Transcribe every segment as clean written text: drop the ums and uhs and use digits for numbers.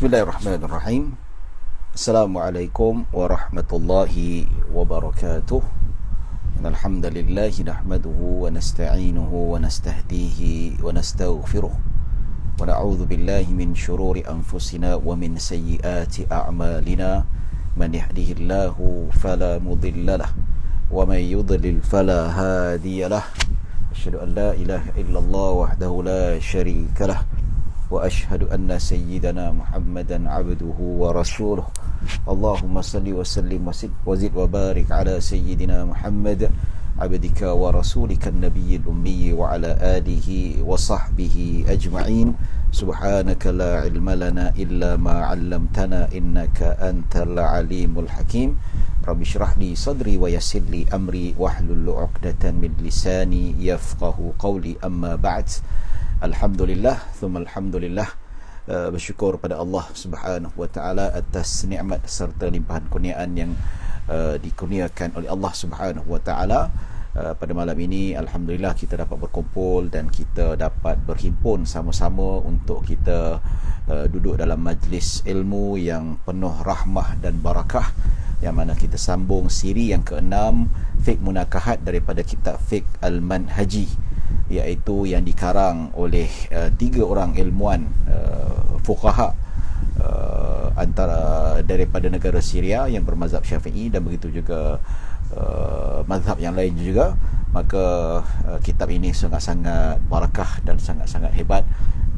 Bismillahirrahmanirrahim. Assalamualaikum warahmatullahi wabarakatuh. Alhamdulillahi nahmaduhu wa nasta'inuhu wa nastahdihi wa nastaghfiruh wa na'udzu billahi min shururi anfusina wa min sayyiati a'malina. Man yahdihillahu fala mudilla lahu wa man yudlil fala hadiya lahu. Asyhadu an la ilaha illallah wahdahu la syarika lahu wa ashhadu anna sayyidana Muhammadan abduhu wa rasuluh. Allahumma salli wa sallim wa zid wa barik ala sayyidina Muhammad abdika wa rasulika an-nabiyyil ummi wa ala alihi wa sahbihi ajma'in. Subhanaka la ilma lana illa ma 'allamtana innaka antal alimul hakim. Rabbi shrah li sadri wa yassir li amri wahlul 'uqdatan min lisani yafqahu qawli. Amma ba'd. Alhamdulillah, thumma alhamdulillah, bersyukur pada Allah Subhanahu wa taala atas nikmat serta limpahan kurniaan yang dikurniakan oleh Allah Subhanahu wa taala. Pada malam ini alhamdulillah kita dapat berkumpul dan kita dapat berhimpun sama-sama untuk kita duduk dalam majlis ilmu yang penuh rahmah dan barakah, yang mana kita sambung siri yang ke-6 Fiqh Munakahat daripada kitab Fiqh Al-Manhaji, iaitu yang dikarang oleh 3 orang ilmuwan fuqaha antara daripada negara Syria yang bermazhab Syafi'i, dan begitu juga mazhab yang lain juga. Maka kitab ini sangat-sangat barakah dan sangat-sangat hebat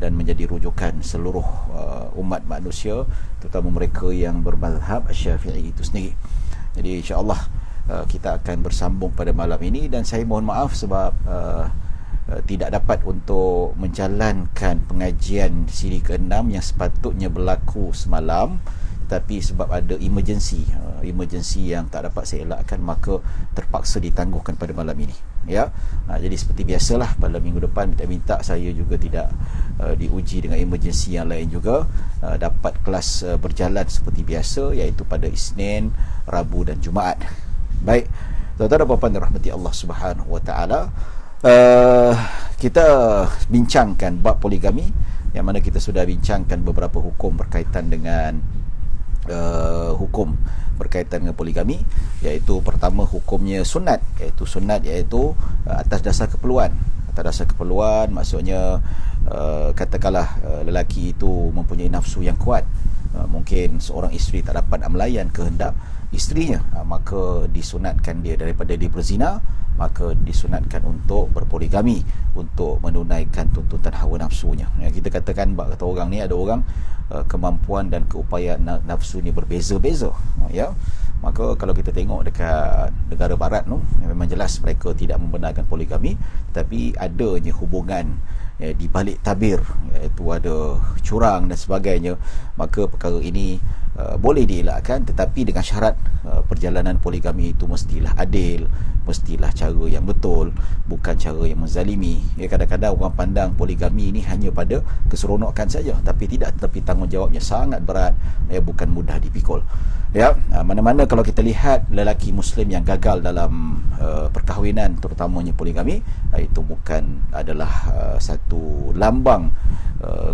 dan menjadi rujukan seluruh umat manusia, terutama mereka yang bermazhab Syafi'i itu sendiri. Jadi insya-Allah kita akan bersambung pada malam ini, dan saya mohon maaf sebab tidak dapat untuk menjalankan pengajian siri ke-6 yang sepatutnya berlaku semalam, tapi sebab ada emergency yang tak dapat saya elakkan, maka terpaksa ditangguhkan pada malam ini, ya. Jadi seperti biasalah, pada minggu depan minta saya juga tidak diuji dengan emergency yang lain juga, dapat kelas berjalan seperti biasa, iaitu pada Isnin, Rabu dan Jumaat. Baik, tuan-tuan dan puan-puan dirahmati Allah Subhanahu wa taala, kita bincangkan bab poligami, yang mana kita sudah bincangkan beberapa hukum berkaitan dengan hukum berkaitan dengan poligami, iaitu pertama hukumnya sunat, iaitu atas dasar keperluan. Atas dasar keperluan maksudnya katakanlah lelaki itu mempunyai nafsu yang kuat, mungkin seorang isteri tak dapat melayan kehendak isterinya, maka disunatkan dia, daripada dia berzina, maka disunatkan untuk berpoligami, untuk menunaikan tuntutan hawa nafsunya. Kita katakan, kata orang ni, ada orang kemampuan dan keupayaan nafsu ni berbeza-beza, ya. Maka kalau kita tengok dekat negara barat tu, memang jelas mereka tidak membenarkan poligami, tetapi adanya hubungan di balik tabir, iaitu ada curang dan sebagainya, maka perkara ini boleh dielakkan, tetapi dengan syarat perjalanan poligami itu mestilah adil, mestilah cara yang betul, bukan cara yang menzalimi. Kadang-kadang orang pandang poligami ini hanya pada keseronokan saja, tetapi tanggungjawabnya sangat berat, bukan mudah dipikul. Mana-mana kalau kita lihat lelaki Muslim yang gagal dalam perkahwinan, terutamanya poligami, itu bukan adalah satu lambang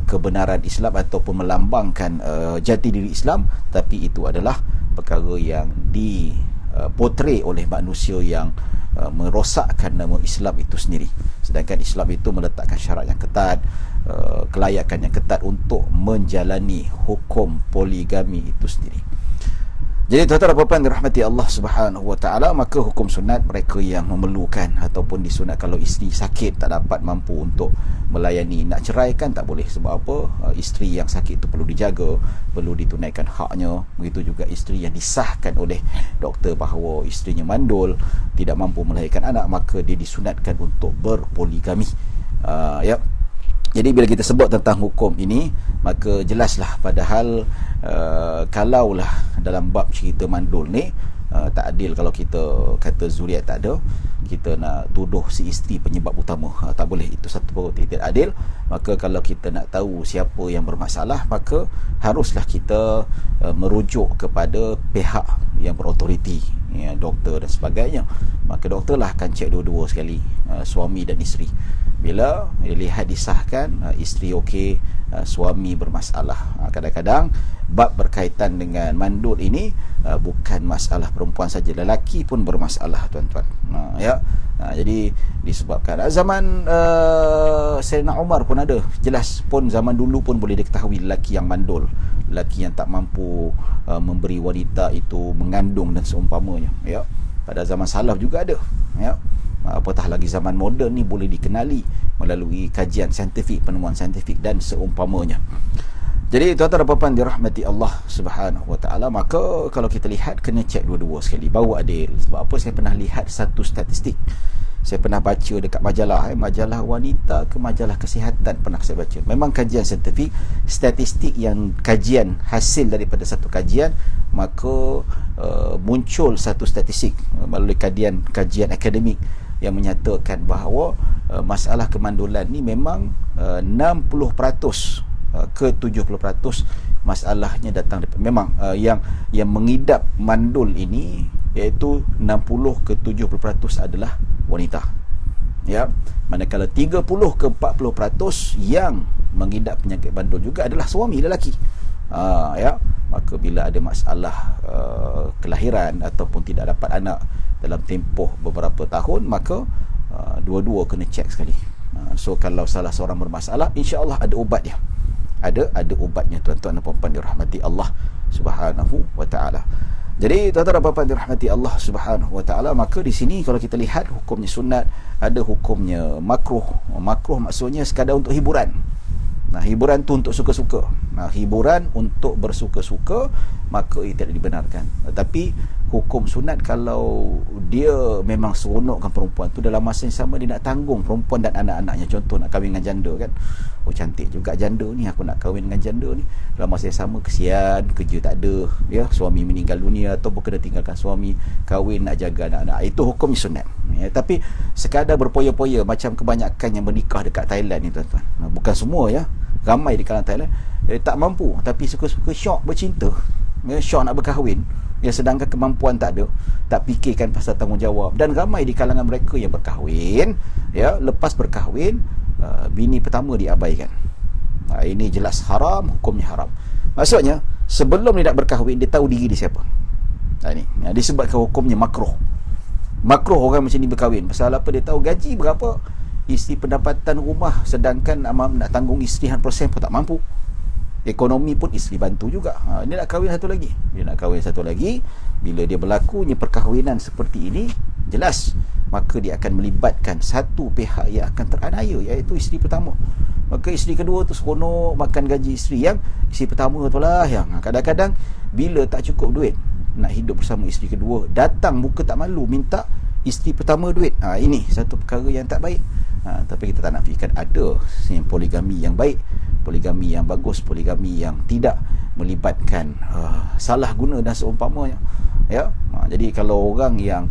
kebenaran Islam ataupun melambangkan jati diri Islam, tapi itu adalah perkara yang dipotret oleh manusia yang merosakkan nama Islam itu sendiri. Sedangkan Islam itu meletakkan syarat yang ketat, kelayakan yang ketat untuk menjalani hukum poligami itu sendiri. Jadi tuan-tuan dan puan-puan dirahmati Allah Subhanahu Wa Taala, maka hukum sunat mereka yang memerlukan ataupun disunat kalau isteri sakit, tak dapat mampu untuk melayani, nak ceraikan tak boleh. Sebab apa? Isteri yang sakit itu perlu dijaga, perlu ditunaikan haknya. Begitu juga isteri yang disahkan oleh doktor bahawa isterinya mandul, tidak mampu melahirkan anak, maka dia disunatkan untuk berpoligami. Jadi bila kita sebut tentang hukum ini, maka jelaslah, padahal kalaulah dalam bab cerita mandul ni tak adil kalau kita kata zuriat tak ada, kita nak tuduh si isteri penyebab utama, tak boleh. Itu satu perkara tidak adil. Maka kalau kita nak tahu siapa yang bermasalah, maka haruslah kita merujuk kepada pihak yang berautoriti, doktor dan sebagainya. Maka doktor lah akan cek dua-dua sekali, suami dan isteri. Bila lihat disahkan, isteri okey, suami bermasalah. Kadang-kadang bab berkaitan dengan mandul ini bukan masalah perempuan saja, lelaki pun bermasalah, tuan-tuan. Jadi disebabkan zaman Sayyidina Umar pun ada, jelas pun zaman dulu pun boleh diketahui lelaki yang mandul, lelaki yang tak mampu memberi wanita itu mengandung dan seumpamanya. Pada zaman salaf juga ada. Apatah lagi zaman moden ni boleh dikenali melalui kajian saintifik, penemuan saintifik dan seumpamanya. Jadi tuan-tuan dan puan-puan dirahmati Allah Subhanahu Wa Taala, maka kalau kita lihat kena cek dua-dua sekali, baru adil. Sebab apa? Saya pernah lihat satu statistik, saya pernah baca dekat majalah majalah wanita ke majalah kesihatan, pernah saya baca. Memang kajian saintifik, statistik yang kajian, hasil daripada satu kajian, maka muncul satu statistik melalui kajian akademik yang menyatakan bahawa masalah kemandulan ni memang 60% ke 70% masalahnya datang daripada, memang yang mengidap mandul ini, iaitu 60 ke 70% adalah wanita. Manakala 30 ke 40% yang mengidap penyakit mandul juga adalah suami, lelaki. Maka bila ada masalah kelahiran ataupun tidak dapat anak dalam tempoh beberapa tahun, maka dua-dua kena cek sekali. So kalau salah seorang bermasalah, insya-Allah ada ubatnya. Ada ubatnya, tuan-tuan dan puan-puan dirahmati Allah Subhanahu Wa Taala. Jadi tuan-tuan dan puan-puan dirahmati Allah Subhanahu Wa Taala, maka di sini kalau kita lihat hukumnya sunat, ada hukumnya makruh. Makruh maksudnya sekadar untuk hiburan. Hiburan tu untuk suka-suka. Hiburan untuk bersuka-suka, maka ia tidak dibenarkan. Tapi hukum sunat kalau dia memang seronokkan perempuan tu, dalam masa yang sama dia nak tanggung perempuan dan anak-anaknya. Contoh nak kahwin dengan janda kan, cantik juga janda ni, aku nak kahwin dengan janda ni. Dalam masa yang sama kesian, kerja tak ada, suami meninggal dunia ataupun kena tinggalkan suami, kahwin nak jaga anak-anak. Itu hukum sunat. Tapi sekadar berpoya-poya macam kebanyakan yang menikah dekat Thailand ni, tuan-tuan. Bukan semua, ramai di kalangan Thailand tak mampu tapi suka-suka syok bercinta, syok nak berkahwin, sedangkan kemampuan tak ada, tak fikirkan pasal tanggungjawab. Dan ramai di kalangan mereka yang berkahwin, lepas berkahwin bini pertama diabaikan. Ini jelas haram, hukumnya haram. Maksudnya sebelum dia nak berkahwin, dia tahu diri dia siapa. Ni disebabkan hukumnya makruh. Makruh orang macam ni berkahwin. Pasal apa? Dia tahu gaji berapa, isteri pendapatan rumah, sedangkan nak tanggung isteri 100% pun tak mampu. Ekonomi pun isteri bantu juga. Dia nak kahwin satu lagi. Bila dia berlakunya perkahwinan seperti ini, jelas maka dia akan melibatkan satu pihak yang akan teranaya, iaitu isteri pertama. Maka isteri kedua tu seronok makan gaji isteri yang isteri pertama tu lah, yang kadang-kadang bila tak cukup duit nak hidup bersama isteri kedua, datang muka tak malu minta isteri pertama duit. Ini satu perkara yang tak baik. Tapi kita tak nafikan ada poligami yang baik, poligami yang bagus, poligami yang tidak melibatkan salah guna dan seumpamanya. Jadi kalau orang yang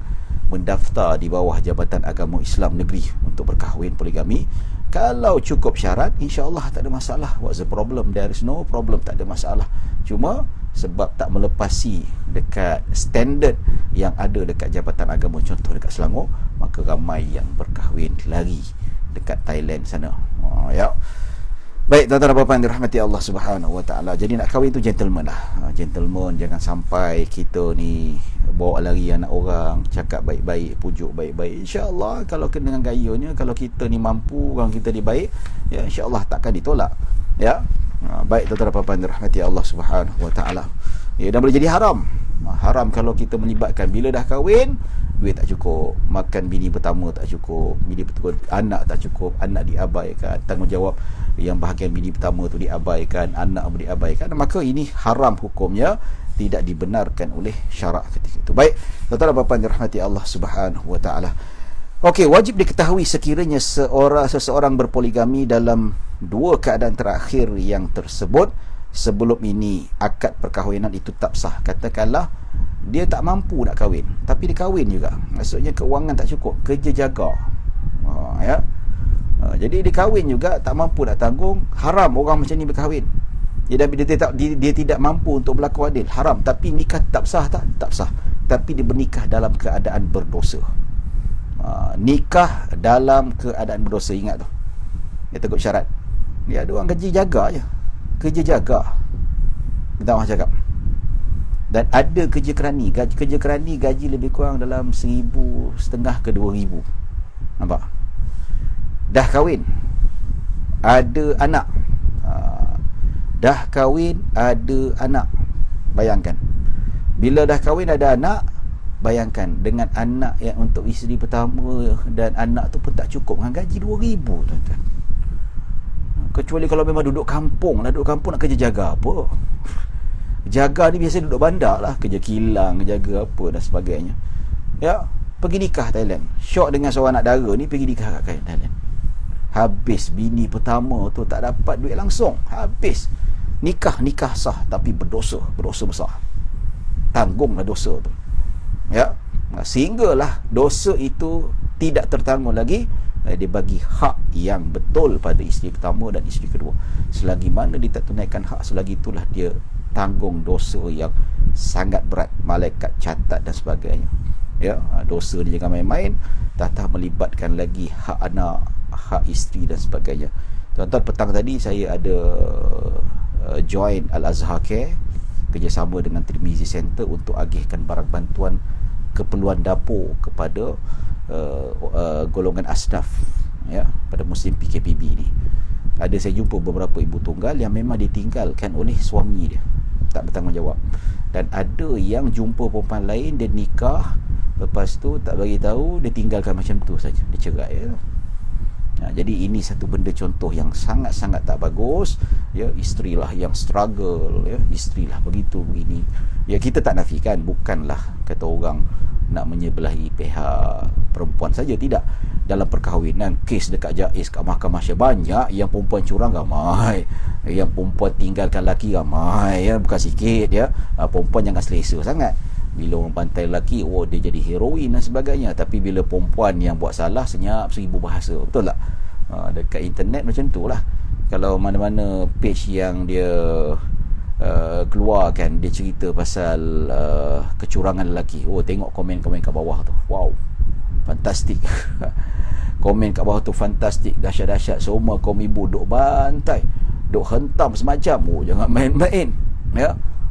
mendaftar di bawah Jabatan Agama Islam Negeri untuk berkahwin poligami, kalau cukup syarat, insya-Allah tak ada masalah. What's the problem? There is no problem, tak ada masalah. Cuma sebab tak melepasi dekat standard yang ada dekat Jabatan Agama, contoh dekat Selangor, maka ramai yang berkahwin lari dekat Thailand sana. Baik, tuan-tuan dan puan-puan dirahmati Allah Subhanahu Wa Taala. Jadi nak kahwin tu gentleman lah. Gentleman, jangan sampai kita ni bawa lari anak orang, cakap baik-baik, pujuk baik-baik. Insya-Allah kalau kena dengan gayanya, kalau kita ni mampu, orang kita ni baik, ya insya-Allah takkan ditolak. Baik, tuan-tuan dan puan-puan dirahmati Allah Subhanahu Wa Taala. Dan boleh jadi haram. Haram kalau kita melibatkan bila dah kahwin, duit tak cukup, makan bini pertama tak cukup, bini pertama, anak tak cukup, anak diabaikan, tanggungjawab yang bahagian bini pertama tu diabaikan, anak pun diabaikan, maka ini haram hukumnya, tidak dibenarkan oleh syarak ketika itu. Baik, tuan-tuan dan puan-puan dirahmati Allah Subhanahu Wa Taala. Okey, wajib diketahui sekiranya seseorang berpoligami dalam dua keadaan terakhir yang tersebut, sebelum ini akad perkahwinan itu tak sah. Katakanlah dia tak mampu nak kahwin, tapi dia kahwin juga, maksudnya keuangan tak cukup, kerja jaga, jadi dia kahwin juga, tak mampu nak tanggung. Haram orang macam ni berkahwin. Dia tidak mampu untuk berlaku adil, haram. Tapi nikah tak sah tak? Tak sah. Tapi dia bernikah dalam keadaan berdosa. Nikah dalam keadaan berdosa, ingat tu, dia tegur syarat. Dia ada orang kerja jaga je, kerja jaga, minta maaf cakap. Dan ada kerja kerani, gaji lebih kurang dalam 1,500 ke 2,000. Nampak? Dah kahwin, ada anak, bayangkan, bila dah kahwin ada anak, bayangkan dengan anak yang untuk isteri pertama dan anak tu pun tak cukup dengan gaji 2,000, tuan-tuan. Kecuali kalau memang duduk kampung nak kerja jaga apa. Jaga ni biasa duduk bandar lah, kerja kilang, jaga apa dan sebagainya. Pergi nikah Thailand, syok dengan seorang anak dara ni, pergi nikah kat Thailand. Habis bini pertama tu tak dapat duit langsung, habis. Nikah sah tapi berdosa besar. Tanggunglah dosa tu. Sehinggalah dosa itu tidak tertanggung lagi, dia bagi hak yang betul pada isteri pertama dan isteri kedua. Selagi mana dia tak tunaikan hak, selagi itulah dia tanggung dosa yang sangat berat, malaikat catat dan sebagainya. Dosa dia jangan main-main, tak melibatkan lagi hak anak, hak isteri dan sebagainya. Tuan-tuan, petang tadi saya ada join Al-Azhar Care kerjasama dengan Tirmizi Center untuk agihkan barang bantuan keperluan dapur kepada golongan asnaf pada musim PKPB ni. Ada saya jumpa beberapa ibu tunggal yang memang ditinggalkan oleh suami dia, tak bertanggungjawab. Dan ada yang jumpa perempuan lain, dia nikah, lepas tu tak bagi tahu, dia tinggalkan macam tu saja, dia cerai. Jadi ini satu benda contoh yang sangat-sangat tak bagus. Isterilah yang struggle, isterilah begitu begini. Kita tak nafikan, bukanlah kata orang nak menyebelahi pihak perempuan saja, tidak. Dalam perkahwinan, kes dekat JAIS, kat mahkamah Syah, banyak yang perempuan curang ramai, yang perempuan tinggalkan lelaki ramai, bukan sikit. Perempuan jangan selesa sangat. Bila orang pantai lelaki, dia jadi heroin dan sebagainya. Tapi bila perempuan yang buat salah, senyap 1,000 bahasa. Betul tak? Dekat internet macam tu lah. Kalau mana-mana page yang dia keluarkan, dia cerita pasal kecurangan lelaki, tengok komen-komen kat bawah tu, wow, fantastik. Komen kat bawah tu fantastik, dahsyat-dahsyat. Semua kaum ibu duk bantai, duk hentam semacam. Jangan main-main.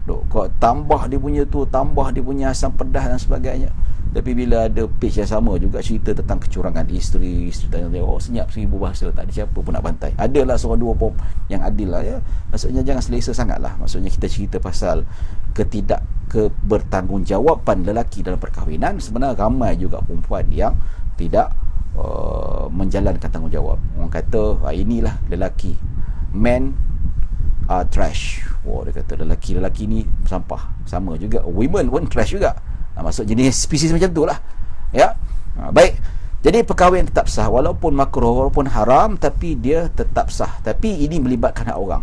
Duk, kau tambah dia punya tu, tambah dia punya asam pedas dan sebagainya. Tapi bila ada page yang sama juga cerita tentang kecurangan isteri tanya, oh senyap 1000 bahasa, tak ada siapa pun nak bantai. Adalah seorang dua pom yang adil lah, ya. Maksudnya jangan selesa sangat lah. Maksudnya kita cerita pasal bertanggungjawabkan lelaki dalam perkahwinan. Sebenarnya ramai juga perempuan yang tidak menjalankan tanggungjawab. Orang kata inilah lelaki, men are trash. Dia kata lelaki ni sampah. Sama juga women pun trash juga. Maksud jenis spesies macam tu lah, ya. Baik, jadi perkahwinan tetap sah walaupun makruh, walaupun haram, tapi dia tetap sah. Tapi ini melibatkan hak orang.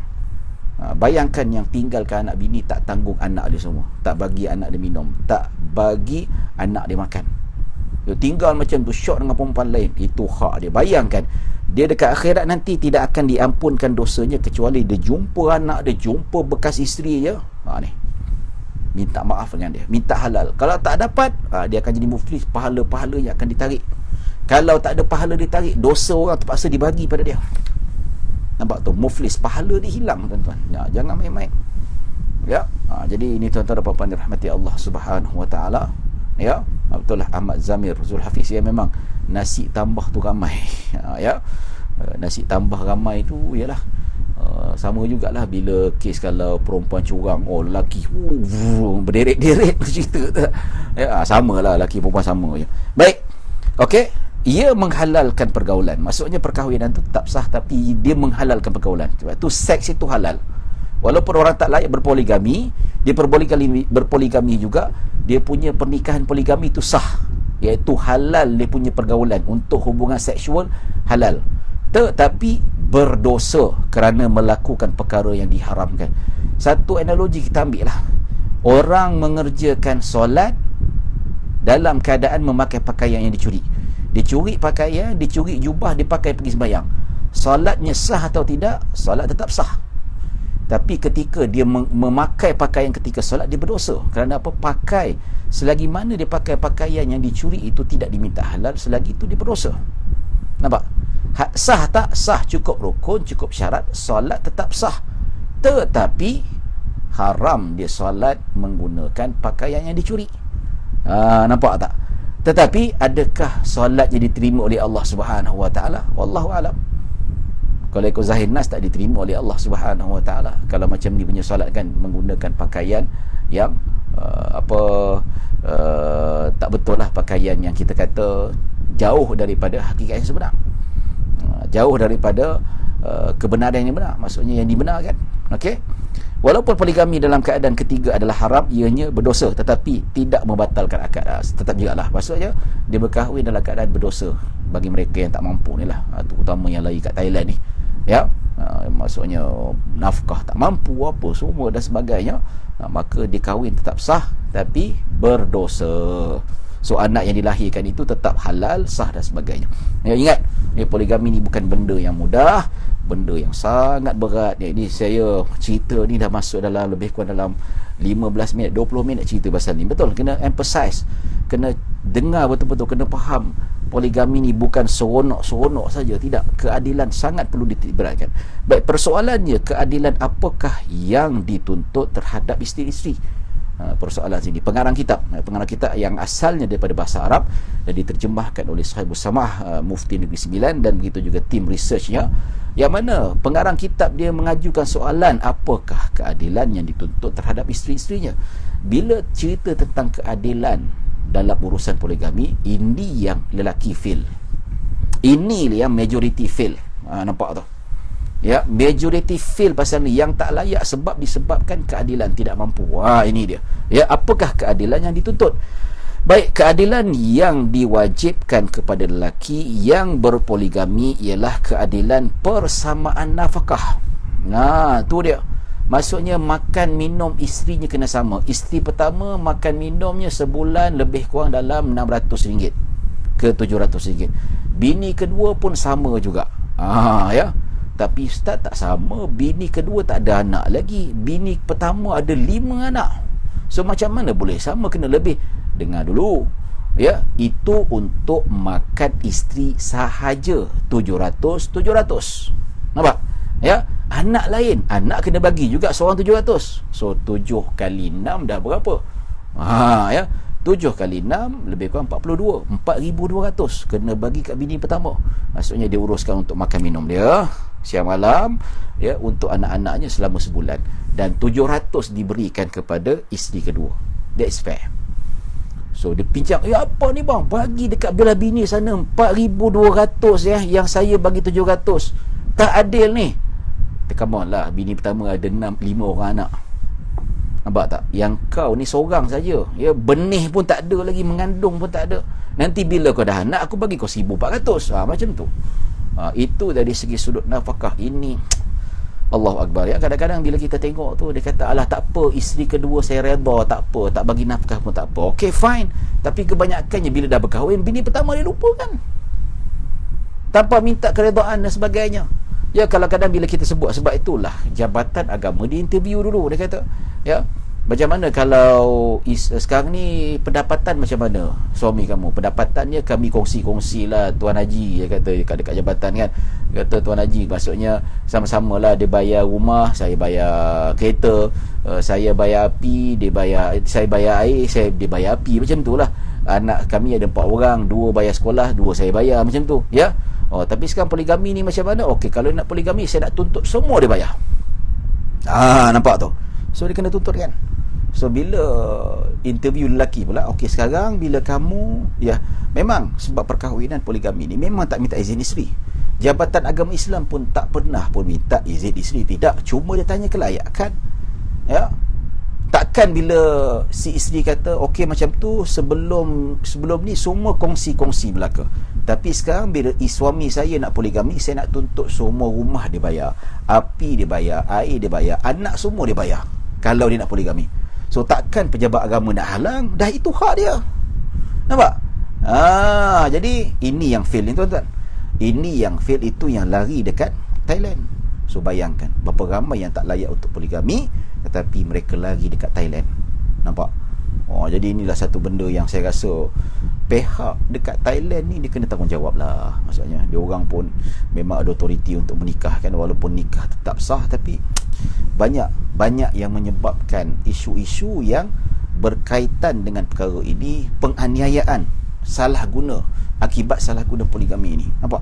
Bayangkan yang tinggalkan anak bini, tak tanggung anak dia semua, tak bagi anak dia minum, tak bagi anak dia makan, dia tinggal macam tu, syok dengan perempuan lain. Itu hak dia. Bayangkan dia dekat akhirat nanti tidak akan diampunkan dosanya kecuali dia jumpa anak dia, jumpa bekas isteri je. Ni minta maaf dengan dia, minta halal. Kalau tak dapat, dia akan jadi muflis, pahala-pahalanya akan ditarik. Kalau tak ada pahala ditarik, dosa orang terpaksa dibagi pada dia. Nampak tu, muflis, pahala dia hilang, tuan-tuan. Jangan main-main, ya. Jadi ini tuan-tuan dan puan-puan dirahmati Allah Subhanahu Wa Taala, ya. Betul lah Ahmad Zamir Zulhafiz, ya, memang nasi tambah tu ramai. Ya, nasi tambah ramai tu ialah sama jugalah bila kes kalau perempuan curang, lelaki berderet-deret cerita tu, ya. Samalah, lelaki perempuan sama je. Baik, okey, ia menghalalkan pergaulan. Maksudnya perkahwinan tu tetap sah, tapi dia menghalalkan pergaulan. Sebab tu seks itu halal. Walaupun orang tak layak berpoligami, dia berpoligami juga, dia punya pernikahan poligami itu sah, iaitu halal dia punya pergaulan untuk hubungan seksual, halal. Tetapi berdosa kerana melakukan perkara yang diharamkan. Satu analogi kita ambil lah, orang mengerjakan solat dalam keadaan memakai pakaian yang dicuri. Dicuri pakaian, dicuri jubah, dipakai pergi sembahyang. Solatnya sah atau tidak? Solat tetap sah. Tapi ketika dia memakai pakaian ketika solat, dia berdosa. Kerana apa? Pakai, selagi mana dia pakai pakaian yang dicuri itu tidak diminta halal, selagi itu dia berdosa. Nampak? Sah tak? Sah, cukup rukun, cukup syarat, solat tetap sah. Tetapi haram dia solat menggunakan pakaian yang dicuri. Nampak tak? Tetapi adakah solatnya diterima oleh Allah Subhanahu Wa Taala? Wallahu alam. Kalau ikut zahir nas, tak diterima oleh Allah Subhanahu Wa Taala. Kalau macam ni punya solat kan menggunakan pakaian yang tak betul lah, pakaian yang kita kata jauh daripada hakikat yang sebenar, jauh daripada kebenaran yang benar, maksudnya yang dibenarkan. Okey, walaupun poligami dalam keadaan ketiga adalah haram, ianya berdosa, tetapi tidak membatalkan akad. Tetap juga lah, maksudnya dia berkahwin dalam keadaan berdosa bagi mereka yang tak mampu ni lah, terutama yang lagi kat Thailand ni, ya. Maksudnya nafkah tak mampu, apa semua dan sebagainya, maka dia kahwin tetap sah tapi berdosa. So anak yang dilahirkan itu tetap halal, sah dan sebagainya. Ya, ingat, poligami ni bukan benda yang mudah, benda yang sangat berat. Ini saya cerita ni dah masuk dalam lebih kurang dalam 15 minit, 20 minit cerita pasal ni. Betul, kena emphasize, kena dengar betul-betul, kena faham. Poligami ni bukan seronok-seronok saja, tidak. Keadilan sangat perlu dititikberatkan. Baik, persoalannya, keadilan apakah yang dituntut terhadap isteri-isteri? Persoalan sini. Pengarang kitab yang asalnya daripada bahasa Arab dan diterjemahkan oleh Sahibus Samah, Mufti Negeri Sembilan, dan begitu juga tim researchnya, yang mana pengarang kitab dia mengajukan soalan, apakah keadilan yang dituntut terhadap isteri-isterinya. Bila cerita tentang keadilan dalam urusan poligami, ini yang lelaki fail, ini yang majority fail. Nampak tu, ya, majority fail pasal ni, yang tak layak sebab disebabkan keadilan tidak mampu. Ini dia, ya. Apakah keadilan yang dituntut? Baik, keadilan yang diwajibkan kepada lelaki yang berpoligami ialah keadilan persamaan nafkah. Tu dia. Maksudnya makan minum isterinya kena sama. Isteri pertama makan minumnya sebulan lebih kurang dalam RM600 ke RM700. Bini kedua pun sama juga. Ya. Tapi ustaz, tak sama. Bini kedua tak ada anak lagi. Bini pertama ada 5 anak. So macam mana boleh sama, kena lebih? Dengar dulu, ya. Itu untuk makan isteri sahaja, 700. Nampak? Ya. Anak lain, anak kena bagi juga seorang 700. So 7 kali 6 dah berapa? Ya, 7 kali 6 lebih kurang 42, 4,200 kena bagi kat bini pertama. Maksudnya dia uruskan untuk makan minum dia siang malam, ya, untuk anak-anaknya selama sebulan, dan 700 diberikan kepada isteri kedua. That's fair. So dia pincang, apa ni bang, bagi dekat belah bini sana 4,200 ya, yang saya bagi 700. Tak adil ni. Come on lah, bini pertama ada 5 orang anak. Nampak tak? Yang kau ni seorang saja, ya, benih pun tak ada lagi, mengandung pun tak ada. Nanti bila kau dah anak, aku bagi kau 1,400. Macam tu. Itu dari segi sudut nafkah. Ini Allahu Akbar, ya. Kadang-kadang bila kita tengok tu, dia kata, alah tak apa, isteri kedua saya redha, tak apa, tak bagi nafkah pun tak apa. Okay, fine. Tapi kebanyakannya bila dah berkahwin, bini pertama dia lupa kan, tanpa minta keredaan dan sebagainya. Ya, kadang-kadang bila kita sebut, sebab itulah Jabatan Agama di interview dulu, dia kata, ya, macam mana kalau sekarang ni pendapatan macam mana suami kamu? Pendapatannya kami kongsi-kongsi lah Tuan Haji, dia kata dekat jabatan kan. Dia kata Tuan Haji, maksudnya sama-sama lah, dia bayar rumah, saya bayar kereta, saya bayar api, saya bayar air, dia bayar api, macam tu lah. Anak kami ada 4 orang, 2 bayar sekolah, 2 saya bayar, macam tu, ya. Tapi sekarang poligami ni macam mana? Okey, kalau nak poligami, saya nak tuntut semua dia bayar. Nampak tu? So dia kena tuntut kan. So bila interview lelaki pula, okey, sekarang bila kamu, ya, memang sebab perkahwinan poligami ni memang tak minta izin isteri. Jabatan Agama Islam pun tak pernah pun minta izin isteri, tidak. Cuma dia tanya kelayakan, ya. Takkan bila si isteri kata, okey macam tu, sebelum ni semua kongsi-kongsi belaka. Tapi sekarang bila suami saya nak poligami, saya nak tuntut semua rumah dia bayar, api dia bayar, air dia bayar, anak semua dia bayar, kalau dia nak poligami. So takkan pejabat agama nak halang, dah itu hak dia. Nampak? Jadi ini yang fail ni tuan-tuan. Ini yang fail, itu yang lari dekat Thailand. So bayangkan berapa ramai yang tak layak untuk poligami, tetapi mereka lari dekat Thailand. Nampak? Jadi inilah satu benda yang saya rasa pihak dekat Thailand ni dia kena tanggungjawab lah. Maksudnya dia orang pun memang ada autoriti untuk menikahkan, walaupun nikah tetap sah, tapi banyak yang menyebabkan isu-isu yang berkaitan dengan perkara ini, penganiayaan, salah guna, akibat salah guna poligami ini. Nampak?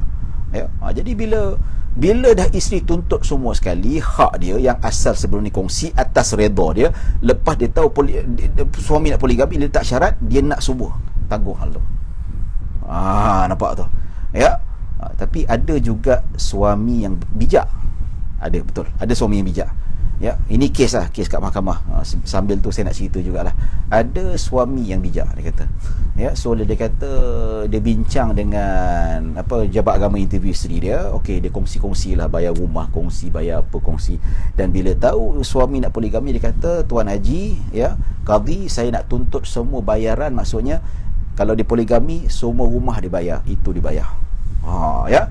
Ya. Jadi bila dah isteri tuntut semua sekali, hak dia yang asal sebelum ni kongsi atas redha dia, lepas dia tahu suami nak poligami, dia letak syarat, dia nak semua tanggung hal tu. Nampak tu? Ya. Tapi ada juga suami yang bijak. Ada, betul. Ada suami yang bijak. Ya, ini kes kat mahkamah. Sambil tu saya nak cerita jugalah. Ada suami yang bijak, dia kata. Ya, so dia kata dia bincang dengan jabat agama, interview isteri dia. Okey, dia kongsi-kongsi lah, bayar rumah kongsi, bayar apa kongsi. Dan bila tahu suami nak poligami, dia kata, Tuan Haji, ya, qadhi, saya nak tuntut semua bayaran, maksudnya kalau dia poligami, semua rumah dia bayar, itu dibayar. Ya.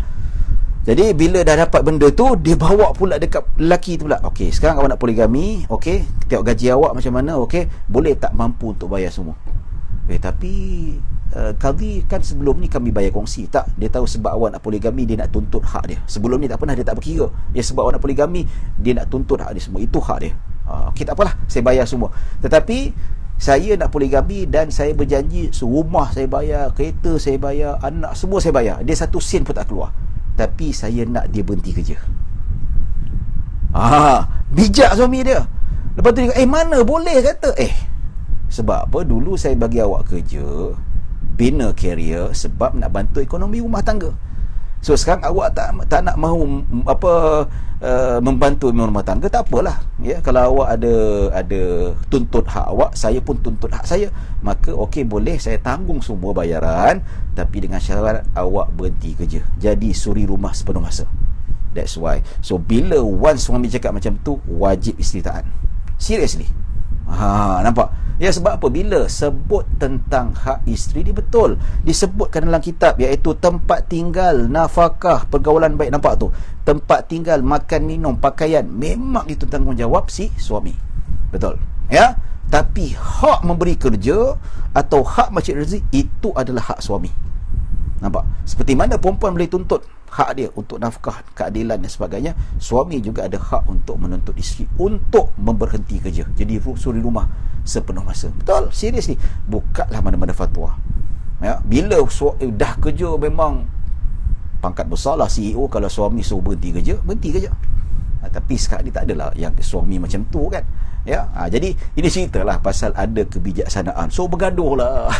Jadi bila dah dapat benda tu, dia bawa pula dekat lelaki tu pula. Okey, sekarang awak nak poligami, okey, tengok gaji awak macam mana, okey, boleh tak mampu untuk bayar semua? Tapi qadhi, kan sebelum ni kami bayar kongsi. Tak, dia tahu sebab awak nak poligami, dia nak tuntut hak dia. Sebelum ni tak pernah, dia tak berkira. Ya, sebab awak nak poligami, dia nak tuntut hak dia semua. Itu hak dia. Okey, tak apalah, saya bayar semua. Tetapi saya nak poligami dan saya berjanji rumah saya bayar, kereta saya bayar, anak semua saya bayar. Dia satu sen pun tak keluar. Tapi saya nak dia berhenti kerja. Bijak suami dia. Lepas tu dia kata, mana boleh, kata. Sebab apa? Dulu saya bagi awak kerja, bina career, sebab nak bantu ekonomi rumah tangga. So sekarang awak tak nak mahu membantu rumah tangga, tak apalah. Ya, kalau awak ada tuntut hak awak, saya pun tuntut hak saya. Maka okey, boleh saya tanggung semua bayaran, tapi dengan syarat awak berhenti kerja. Jadi suri rumah sepenuh masa. That's why. So bila once suami cakap macam tu, wajib isteri taat. Seriously. Nampak? Ya, sebab apa? Bila sebut tentang hak isteri, dia betul disebutkan dalam kitab, iaitu tempat tinggal, nafkah, pergaulan baik. Nampak tu? Tempat tinggal, makan, minum, pakaian, memang itu tanggungjawab si suami. Betul? Ya? Tapi hak memberi kerja atau hak macam rezeki, itu adalah hak suami. Nampak? Seperti mana perempuan boleh tuntut hak dia untuk nafkah, keadilan dan sebagainya, suami juga ada hak untuk menuntut isteri untuk memberhenti kerja, jadi suri rumah sepenuh masa. Betul, serius ni. Bukalah mana-mana fatwa. Ya, bila dah kerja memang pangkat besar lah CEO, kalau suami suruh berhenti kerja. Tapi sekarang ni tak adalah yang suami macam tu kan. Ya, jadi ini ceritalah pasal ada kebijaksanaan. So bergaduh lah.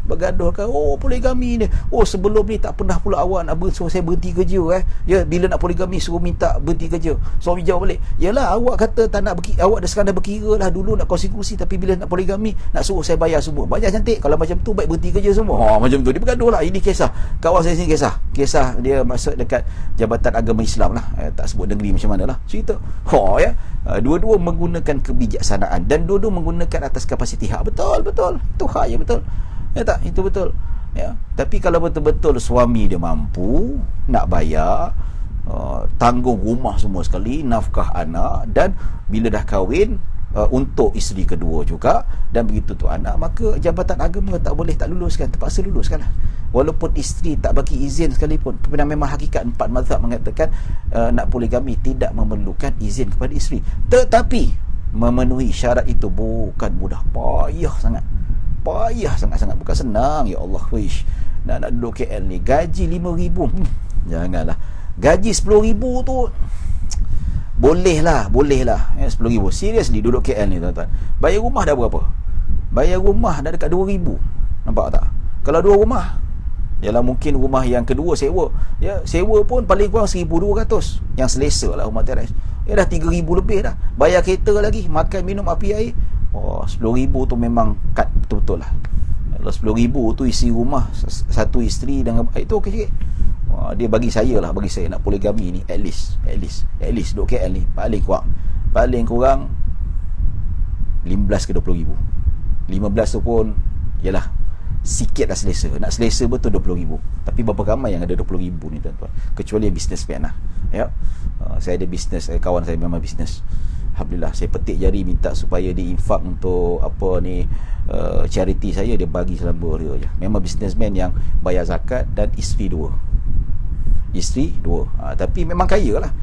Bergaduh kan, oh poligami ni, oh sebelum ni tak pernah pula awak nak suruh saya berhenti kerja ya, bila nak poligami suruh minta berhenti kerja. Suami jawab balik, yalah awak kata tak nak awak dah sekarang dah berkira lah, dulu nak kongsi-kongsi, tapi bila nak poligami nak suruh saya bayar semua. Banyak cantik, kalau macam tu baik berhenti kerja semua. Macam tu dia bergaduh lah. Ini kisah kawan saya sini, kisah dia masuk dekat Jabatan Agama Islam lah, tak sebut negeri macam mana lah, cerita ya. Dua-dua menggunakan kebijaksanaan dan dua-dua menggunakan atas kapasiti hak. Betul itu hak je, betul ya tak, itu betul ya. Tapi kalau betul-betul suami dia mampu nak bayar, tanggung rumah semua sekali, nafkah anak, dan bila dah kahwin untuk isteri kedua juga, dan begitu tu anak, maka Jabatan Agama tak boleh tak luluskan, terpaksa luluskan lah. Walaupun isteri tak bagi izin sekalipun, kerana memang hakikat 4 mazhab mengatakan nak poligami tidak memerlukan izin kepada isteri. Tetapi memenuhi syarat itu bukan mudah, payah sangat, bukan senang. Ya Allah, wish nak duduk KL ni, gaji 5,000, janganlah. Gaji 10,000 tu boleh lah ya, 10,000 seriously duduk KL ni tuan-tuan. Bayar rumah dah berapa? Bayar rumah dah dekat 2,000. Nampak tak? Kalau 2 rumah, yalah mungkin rumah yang kedua sewa, ya sewa pun paling kurang 1,200 yang selesa lah, rumah teres ya dah 3,000 lebih dah. Bayar kereta lagi, makan minum api air, 10,000 tu memang kat betul-betul lah. Kalau 10,000 tu isi rumah satu isteri dengan itu okey sikit. Dia bagi saya nak poligami ni at least duduk KL ni paling kurang 15 ke 20,000. 15 tu pun yalah sikit dah selesa. Nak selesa betul 20,000. Tapi berapa ramai yang ada 20,000 ni tuan-tuan, kecuali yang businessman lah ya. Saya ada bisnes, kawan saya memang bisnes, alhamdulillah saya petik jari minta supaya diinfak untuk apa ni, charity saya, dia bagi selamba dia je. Memang businessman yang bayar zakat, dan isteri dua, tapi memang kaya lah,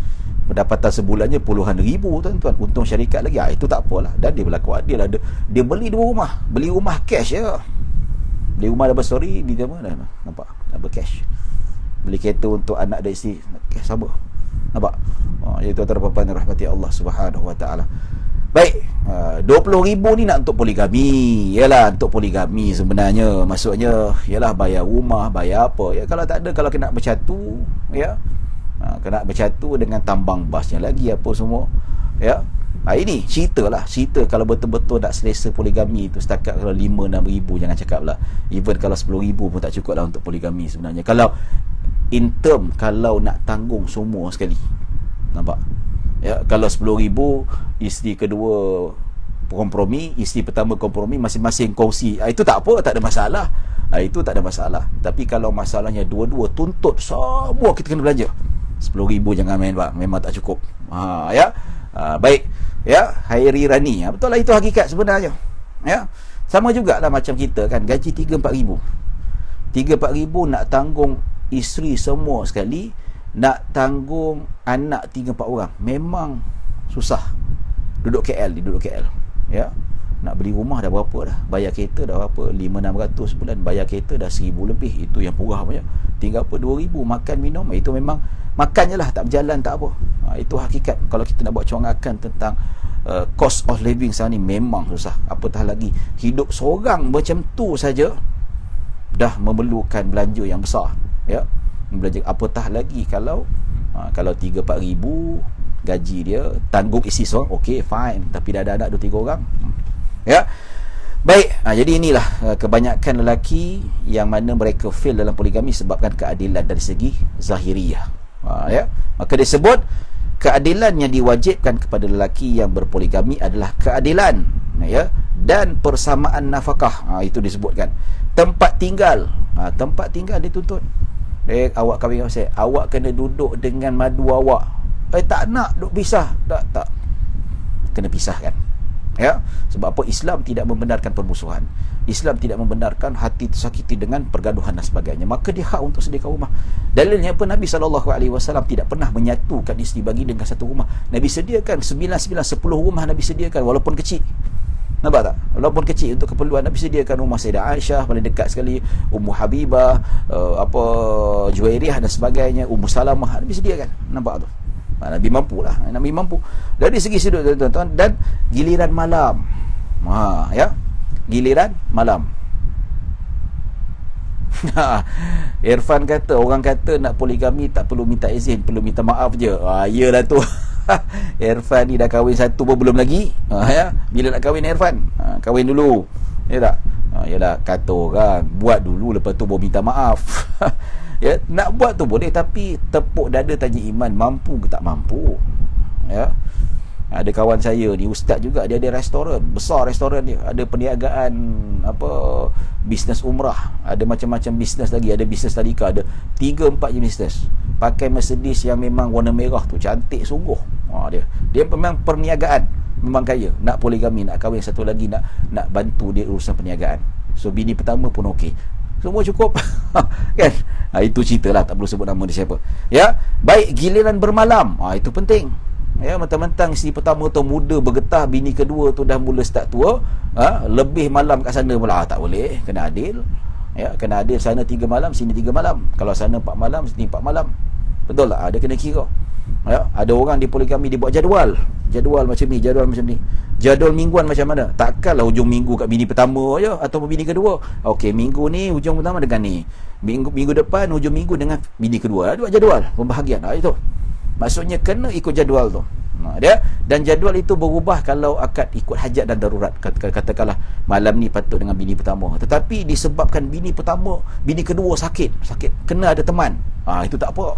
pendapatan sebulannya puluhan ribu tuan-tuan, untung syarikat lagi, itu tak apalah. Dan dia berlaku adil lah, dia beli 2 rumah, beli rumah cash ya, beli rumah double story di mana, nampak, double cash. Beli kereta untuk anak dan isteri, cash sama, nampak. Jadi tuan-tuan dan puan rahmati Allah Subhanahu Wa Taala. Baik, 20,000 ni nak untuk poligami. Yalah, untuk poligami sebenarnya maksudnya yalah bayar rumah, bayar apa ya. Kalau tak ada, kalau kena bercatu ya, kena bercatu dengan tambang basnya lagi apa semua ya. Ini cerita kalau betul-betul nak selesa poligami tu, setakat kalau 5-6,000 jangan cakap lah. Even kalau 10,000 pun tak cukup lah untuk poligami sebenarnya. Kalau in term, kalau nak tanggung semua sekali, nampak ya. Kalau 10,000 isteri kedua kompromi, isteri pertama kompromi, masing-masing kongsi, itu tak apa, tak ada masalah. Itu tak ada masalah. Tapi kalau masalahnya dua-dua tuntut semua kita kena belanja, 10,000 jangan main bang, memang tak cukup. Ya. Baik ya, Hairi Rani, betul lah, itu hakikat sebenarnya ya. Sama jugalah macam kita kan, gaji 3-4,000 nak tanggung isteri semua sekali, nak tanggung anak 3-4 orang, memang susah. Duduk KL ya, nak beli rumah dah berapa dah, bayar kereta dah berapa, 500-600 sebulan, bayar kereta dah 1,000 lebih, itu yang purah punya. Tinggal apa 2,000 makan minum, itu memang makan je lah, tak berjalan tak apa. Itu hakikat. Kalau kita nak buat corangan tentang cost of living sekarang ni, memang susah. Apatah lagi hidup seorang macam tu saja dah memerlukan belanja yang besar ya. Belanja, apatah lagi kalau 3-4,000 gaji dia, tanggung isi seorang, okey fine, tapi dah ada anak 2-3 orang ya. Baik, jadi inilah kebanyakan lelaki yang mana mereka fail dalam poligami sebabkan keadilan dari segi zahiriyah ya. Maka disebut keadilan yang diwajibkan kepada lelaki yang berpoligami adalah keadilan ya, dan persamaan nafkah. Itu disebutkan. Tempat tinggal dituntut. Awak kahwin dengan saya, awak kena duduk dengan madu awak. Tak nak duduk pisah, tak kena pisahkan. Ya, sebab apa? Islam tidak membenarkan permusuhan. Islam tidak membenarkan hati tersakiti dengan pergaduhan dan sebagainya. Maka dia hak untuk sediakan rumah. Dalilnya apa? Nabi SAW tidak pernah menyatukan isteri bagi dengan satu rumah. Nabi sediakan 9, 10 rumah Nabi sediakan, walaupun kecil. Nampak tak? Walaupun kecil, untuk keperluan Nabi sediakan rumah Sayyidah Aisyah paling dekat sekali, Ummu Habibah, Juwairiyah dan sebagainya, Ummu Salamah, Nabi sediakan. Nampak tu? Nabi mampu lah. Nabi mampu dari segi sudut, tuan-tuan. Dan giliran malam, ya, giliran malam. Irfan kata, orang kata nak poligami tak perlu minta izin, perlu minta maaf je. Iyalah tu. Irfan ni dah kahwin satu pun belum lagi. Ya, bila nak kahwin Irfan? Kahwin dulu. Ya tak? Yalah, kata orang buat dulu, lepas tu baru minta maaf. Ya, nak buat tu boleh, tapi tepuk dada tanya iman, mampu ke tak mampu. Ya, ada kawan saya ni ustaz juga, dia ada restoran besar, restoran dia ada perniagaan bisnes umrah, ada macam-macam bisnes lagi, ada bisnes tadika, ada 3-4 je bisnes. Pakai Mercedes yang memang warna merah tu, cantik sungguh. Dia memang perniagaan, memang kaya. Nak poligami, nak kahwin satu lagi, nak bantu dia urusan perniagaan. So bini pertama pun okey, semua cukup. Kan? Itu cerita lah, tak perlu sebut nama dia siapa. Ya, baik, giliran bermalam, itu penting. Ya, mentang-mentang isteri pertama tu muda bergetah, bini kedua tu dah mula start tua, lebih malam kat sana pula, tak boleh, kena adil. Ya, kena adil, sana 3 malam, sini 3 malam. Kalau sana 4 malam, sini 4 malam. Betul tak? Dia kena kira. Ya, ada orang di poligami dia buat jadual macam ni, jadual macam ni. Jadual mingguan macam mana? Takkanlah hujung minggu kat bini pertama je atau bini kedua. Okey, minggu ni hujung pertama dengan ni, minggu depan hujung minggu dengan bini kedua. Buat jadual pembahagian. Itu maksudnya kena ikut jadual tu. Dia, dan jadual itu berubah kalau akad ikut hajat dan darurat. Katakanlah malam ni patut dengan bini pertama, tetapi disebabkan bini kedua sakit, kena ada teman, itu tak apa.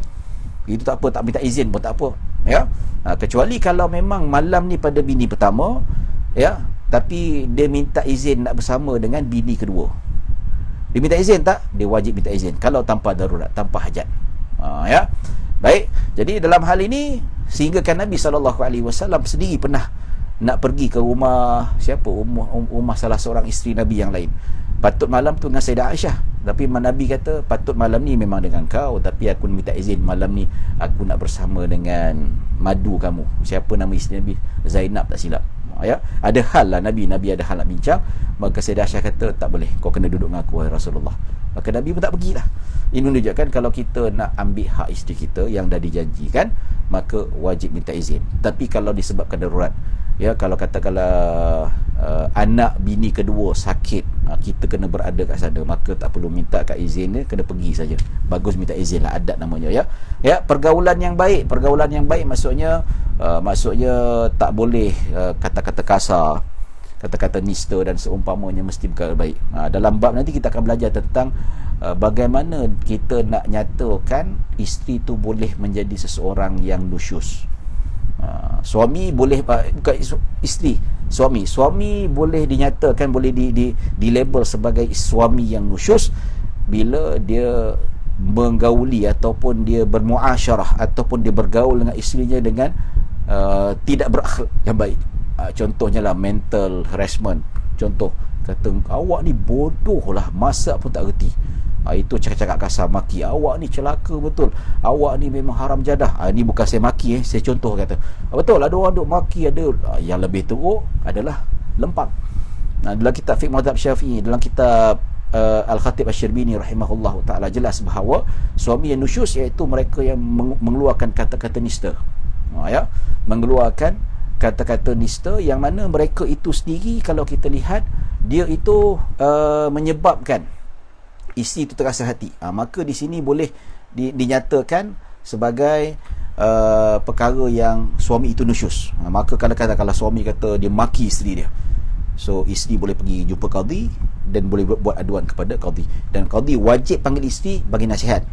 Itu tak apa, tak minta izin pun tak apa. Ya, kecuali kalau memang malam ni pada bini pertama, ya, tapi dia minta izin nak bersama dengan bini kedua. Dia minta izin tak? Dia wajib minta izin kalau tanpa darurat, tanpa hajat. Ya. Baik, jadi dalam hal ini sehingga kan Nabi SAW sendiri pernah nak pergi ke rumah siapa? Rumah salah seorang isteri Nabi yang lain. Patut malam tu dengan Sayyidah Aisyah, tapi Nabi kata patut malam ni memang dengan kau, tapi aku minta izin malam ni aku nak bersama dengan madu kamu. Siapa nama isteri Nabi? Zainab tak silap. Ya, ada hal lah Nabi ada hal nak bincang. Maka Sayyidah Aisyah kata tak boleh, kau kena duduk dengan aku, wahai Rasulullah. Maka Nabi pun tak pergilah. Ini menunjukkan kalau kita nak ambil hak isteri kita yang dah dijanjikan, maka wajib minta izin. Tapi kalau disebabkan darurat, ya, kalau katakanlah anak bini kedua sakit, kita kena berada kat sana, maka tak perlu minta kat izin dia, kena pergi saja. Bagus minta izin lah, adat namanya. Ya, ya, pergaulan yang baik maksudnya tak boleh kata-kata kasar, kata-kata nista dan seumpamanya, mesti perkara baik. Dalam bab nanti kita akan belajar tentang bagaimana kita nak nyatakan isteri tu boleh menjadi seseorang yang nusyus. Suami boleh, bukan isteri, suami boleh dinyatakan, boleh di label sebagai suami yang nusyus bila dia menggauli ataupun dia bermuasyarah ataupun dia bergaul dengan isterinya dengan tidak berakhlak yang baik. Contohnya lah mental harassment. Contoh, kata awak ni bodoh lah, masak pun tak reti. Itu cakap-cakap kasar, maki awak ni celaka betul, awak ni memang haram jadah. Ini bukan saya maki, saya contoh kata. Betul, ada orang duk maki, ada yang lebih teruk adalah lempang. Dalam kitab Fiqh Mazhab Syafi'i, dalam kitab Al-Khatib Asy-Syirbini rahimahullah ta'ala, jelas bahawa suami yang nusyus iaitu mereka yang mengeluarkan kata-kata nista. Ya, mengeluarkan kata-kata nista yang mana mereka itu sendiri, kalau kita lihat, dia itu menyebabkan isteri itu terasa hati. Maka di sini boleh dinyatakan sebagai perkara yang suami itu nusyus. Maka kadang-kadang kalau suami kata dia maki isteri dia, so isteri boleh pergi jumpa qadhi dan boleh buat aduan kepada qadhi, dan qadhi wajib panggil isteri bagi nasihat.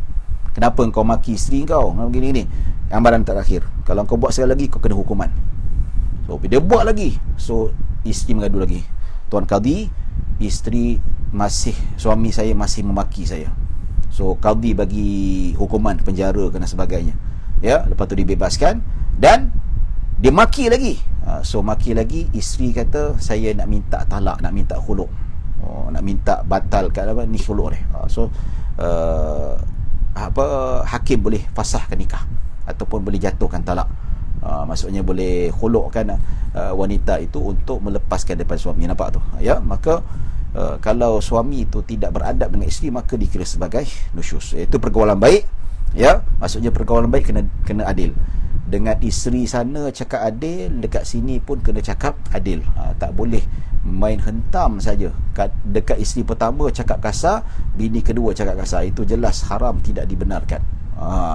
Kenapa kau maki isteri kau begini-gini? Gambaran terakhir, kalau kau buat sekali lagi kau kena hukuman. So dia buat lagi, so isteri mengadu lagi, tuan qadhi, suami saya masih memaki saya, so qadhi bagi hukuman penjara dan sebagainya. Ya, lepas tu dibebaskan, dan dia maki lagi. So maki lagi, isteri kata saya nak minta talak, nak minta khuluk, nak minta batalkan apa ni khuluk ni. So hakim boleh fasahkan nikah ataupun boleh jatuhkan talak. Maksudnya boleh khulukkan wanita itu untuk melepaskan daripada suami. Nampak tu? Ya, maka kalau suami itu tidak beradab dengan isteri, maka dikira sebagai nusyuz. Itu pergaulan baik. Ya, maksudnya pergaulan baik kena adil. Dengan isteri sana cakap adil, dekat sini pun kena cakap adil. Tak boleh main hentam saja. Dekat isteri pertama cakap kasar, bini kedua cakap kasar. Itu jelas haram, tidak dibenarkan.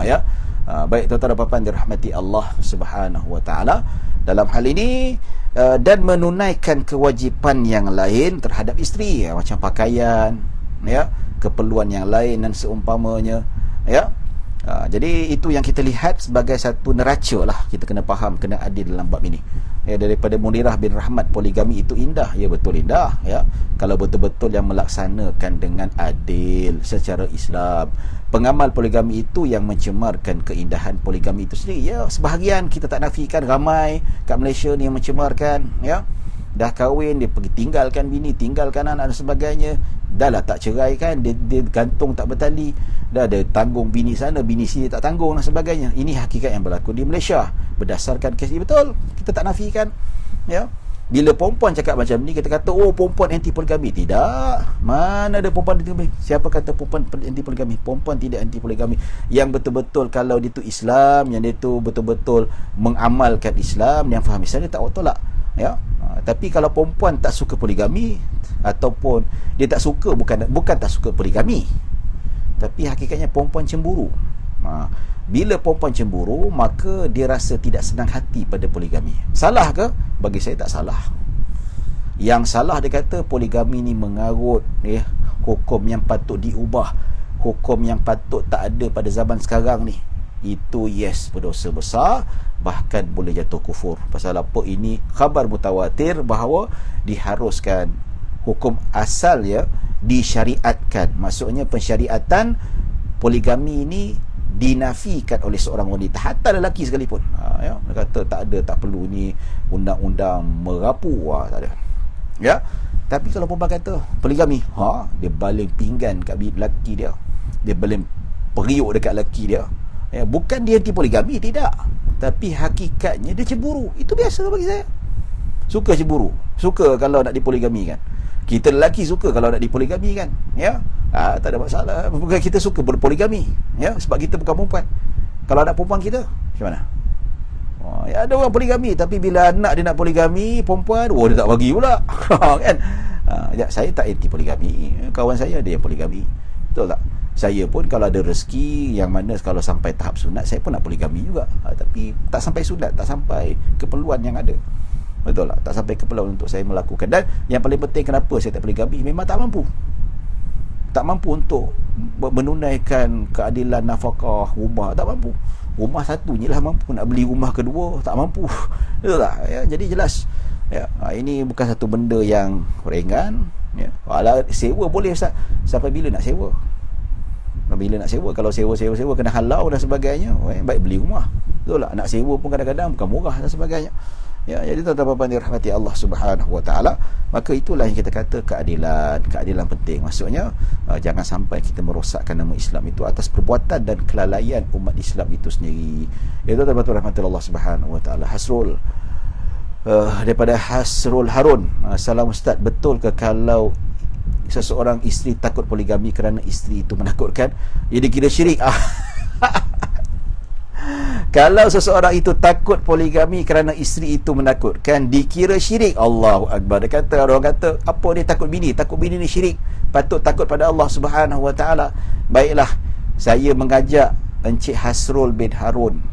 Ya. Baik tuan-tuan dan puan-puan dirahmati Allah Subhanahu wa taala, dalam hal ini dan menunaikan kewajipan yang lain terhadap isteri, macam pakaian, ya, keperluan yang lain dan seumpamanya, ya. Jadi itu yang kita lihat sebagai satu neraca lah. Kita kena faham, kena adil dalam bab ini. Ya, daripada Munirah bin Rahmat, poligami itu indah. Ya, betul indah, ya. Kalau betul-betul yang melaksanakan dengan adil secara Islam. Pengamal poligami itu yang mencemarkan keindahan poligami itu sendiri. Ya, sebahagian kita tak nafikan, ramai kat Malaysia ni yang mencemarkan, ya. Dah kahwin, dia pergi tinggalkan bini, tinggalkan anak dan sebagainya. Dah lah tak cerai kan, dia gantung tak bertali. Dah ada tanggung bini sana, bini sini tak tanggung dan sebagainya. Ini hakikat yang berlaku di Malaysia berdasarkan kes ini. Betul, kita tak nafikan, ya. Bila perempuan cakap macam ni, kita kata oh perempuan anti poligami. Tidak. Mana ada perempuan anti poligami? Siapa kata perempuan anti poligami? Perempuan tidak anti poligami. Yang betul-betul kalau dia tu Islam, yang dia tu betul-betul mengamalkan Islam, yang faham Islam, dia tak tolak, ya. Tapi kalau perempuan tak suka poligami, ataupun dia tak suka, bukan tak suka poligami, tapi hakikatnya perempuan cemburu. Bila perempuan cemburu, maka dia rasa tidak senang hati pada poligami. Salah ke? Bagi saya tak salah. Yang salah, dia kata poligami ni mengarut, ya, hukum yang patut diubah, hukum yang patut tak ada pada zaman sekarang ni. Itu yes, berdosa besar, bahkan boleh jatuh kufur. Pasal apa? Ini khabar mutawatir bahawa diharuskan, hukum asal ya disyariatkan. Maksudnya pensyariatan poligami ini dinafikan oleh seorang wanita, hatta lelaki sekalipun. Ya, dia kata tak ada, tak perlu ni undang-undang merapu, tak ada. Ya. Tapi kalau perempuan kata poligami, dia baling pinggan kat lelaki dia. Dia baling periuk dekat lelaki dia. Ya, bukan dia anti poligami, tidak. Tapi hakikatnya dia cemburu. Itu biasa bagi saya. Suka cemburu. Suka kalau nak dipoligami kan. Kita lelaki suka kalau nak dipoligami kan. Ya. Tak ada masalah. Bukan kita suka berpoligami, ya, sebab kita bukan perempuan. Kalau ada perempuan kita, macam mana? Ya, ada orang poligami, tapi bila anak dia nak poligami perempuan, dia tak bagi pula. Kan? Ya, saya tak anti poligami. Kawan saya ada yang poligami. Betul tak? Saya pun kalau ada rezeki yang mana kalau sampai tahap sunat, saya pun nak poligami juga. Tapi tak sampai sunat, tak sampai keperluan yang ada. Betul tak? Tak sampai keperluan untuk saya melakukan. Dan yang paling penting, kenapa saya tak poligami? Memang tak mampu. Tak mampu untuk menunaikan keadilan nafkah rumah, tak mampu. Rumah satu je lah mampu, nak beli rumah kedua tak mampu. Betul tak? Ya, jadi jelas, ya, ini bukan satu benda yang ringan, ya. Walau sewa boleh, Ustaz. Sampai bila nak sewa? Bila nak sewa? Kalau sewa kena halau dan sebagainya, baik beli rumah. Betul tak? Nak sewa pun kadang-kadang bukan murah dan sebagainya. Ya, jadi tuan-tuan dirahmati Allah Subhanahu wa taala, maka itulah yang kita kata keadilan penting. Maksudnya jangan sampai kita merosakkan nama Islam itu atas perbuatan dan kelalaian umat Islam itu sendiri. Ya, tuan-tuan dirahmati Allah Subhanahu wa taala. Hasrul daripada Hasrul Harun, salam Ustaz, betul ke kalau seseorang isteri takut poligami kerana isteri itu menakutkan, ia dikira syirik? Kalau seseorang itu takut poligami kerana isteri itu menakutkan, dikira syirik. Allahu Akbar. Dia kata, orang kata, apa dia takut bini? Takut bini ni syirik. Patut takut pada Allah Subhanahu wa taala. Baiklah, saya mengajak Encik Hasrul bin Harun.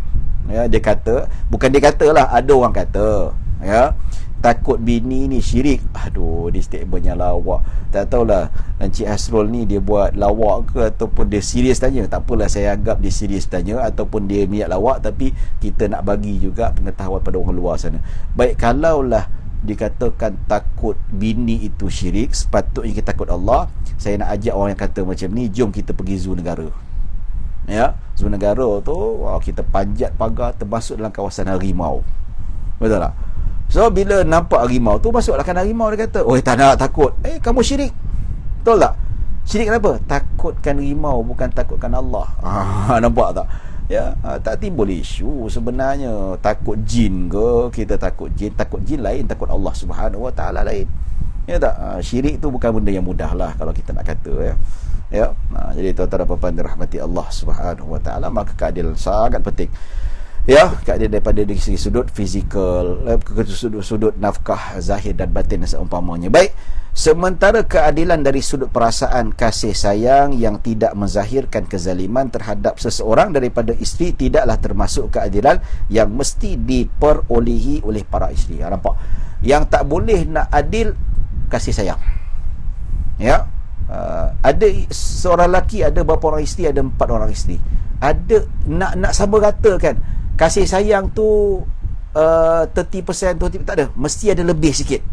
Ya, dia kata, bukan dia katalah, ada orang kata, ya, takut bini ni syirik. Aduh, dia statementnya lawak. Tak tahulah Encik Hasrul ni dia buat lawak ke ataupun dia serius tanya. Tak apalah, saya anggap dia serius tanya ataupun dia niat lawak, tapi kita nak bagi juga pengetahuan pada orang luar sana. Baik, kalaulah dikatakan takut bini itu syirik, sepatutnya kita takut Allah. Saya nak ajak orang yang kata macam ni, jom kita pergi zoo negara. Ya, zoo negara tu kita panjat pagar termasuk dalam kawasan harimau. Betul tak? So bila nampak harimau tu, masuklah kan harimau, dia kata, "Oh, tak nak, takut." Kamu syirik. Betul tak? Syirik kenapa? Takutkan harimau, bukan takutkan Allah. Nampak tak? Ya, tak timbul isu sebenarnya takut jin ke, kita takut jin lain, takut Allah Subhanahu Wa Taala lain. Ya tak? Syirik tu bukan benda yang mudah lah kalau kita nak kata, ya. Ya. Jadi tuan-tuan dan puan-puan dirahmati Allah Subhanahu Wa Taala, maka keadilan sangat penting. Ya, keadilan daripada dari segi sudut fizikal, sudut nafkah zahir dan batin dan seumpamanya. Baik, sementara keadilan dari sudut perasaan kasih sayang yang tidak menzahirkan kezaliman terhadap seseorang daripada isteri tidaklah termasuk keadilan yang mesti diperolehi oleh para isteri. Nampak? Yang tak boleh nak adil kasih sayang. Ya. Ada seorang lelaki, ada berapa orang isteri, ada 4 orang isteri. Ada nak sama rata kan. Kasih sayang tu 30%, 20%, tak ada. Mesti ada lebih sikit.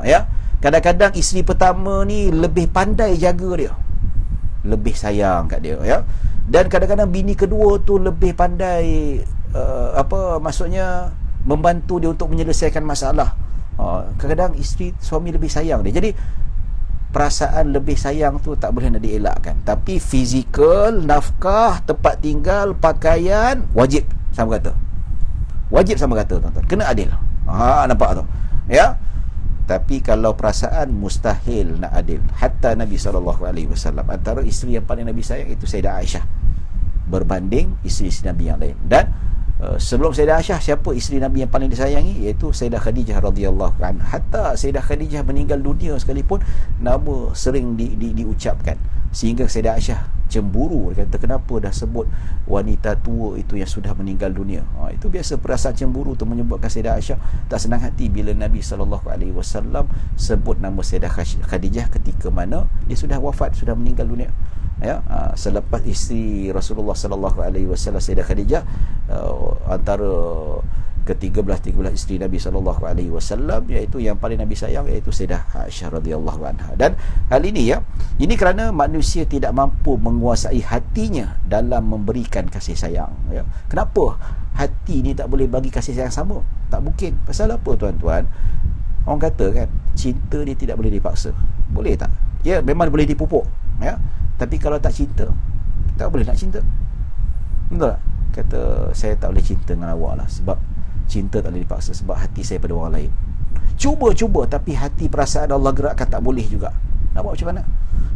Ya. Kadang-kadang isteri pertama ni lebih pandai jaga dia, lebih sayang kat dia, ya. Dan kadang-kadang bini kedua tu lebih pandai maksudnya membantu dia untuk menyelesaikan masalah. Kadang-kadang isteri suami lebih sayang dia. Jadi perasaan lebih sayang tu tak boleh nak dielakkan. Tapi fizikal, nafkah, tempat tinggal, pakaian wajib sama kata. Wajib sama kata, tuan-tuan. Kena adil. Nampak tu? Ya. Tapi kalau perasaan, mustahil nak adil. Hatta Nabi SAW, antara isteri yang paling Nabi sayang itu Sayyidah Aisyah berbanding isteri-isteri Nabi yang lain. Dan sebelum Sayyidah Aisyah, siapa isteri Nabi yang paling disayangi? Iaitu Sayyidah Khadijah radhiyallahu anha. Hatta Sayyidah Khadijah meninggal dunia sekalipun, nama sering diucapkan, sehingga Sayyidah Aisyah cemburu. Dia kata, kenapa dah sebut wanita tua itu yang sudah meninggal dunia? Itu biasa, perasaan cemburu tu menyebabkan Sayyidah Aisyah tak senang hati bila Nabi SAW sebut nama Sayyidah Khadijah ketika mana dia sudah wafat, sudah meninggal dunia. Ya, selepas isteri Rasulullah SAW, Sayyidah Khadijah, antara ke-13 isteri Nabi SAW, iaitu yang paling Nabi sayang iaitu Sayyidah Aisyah radhiyallahu anha. Dan hal ini, ya, ini kerana manusia tidak mampu menguasai hatinya dalam memberikan kasih sayang, ya. Kenapa hati ni tak boleh bagi kasih sayang sama? Tak mungkin. Pasal apa, tuan-tuan? Orang kata kan, cinta ni tidak boleh dipaksa. Boleh tak? Ya, memang boleh dipupuk, ya. Tapi kalau tak cinta, tak boleh nak cinta. Betul tak? Kata, saya tak boleh cinta dengan awak lah, sebab cinta tak boleh dipaksa, sebab hati saya pada orang lain. Cuba, tapi hati perasaan Allah gerakkan, tak boleh juga. Nak buat macam mana?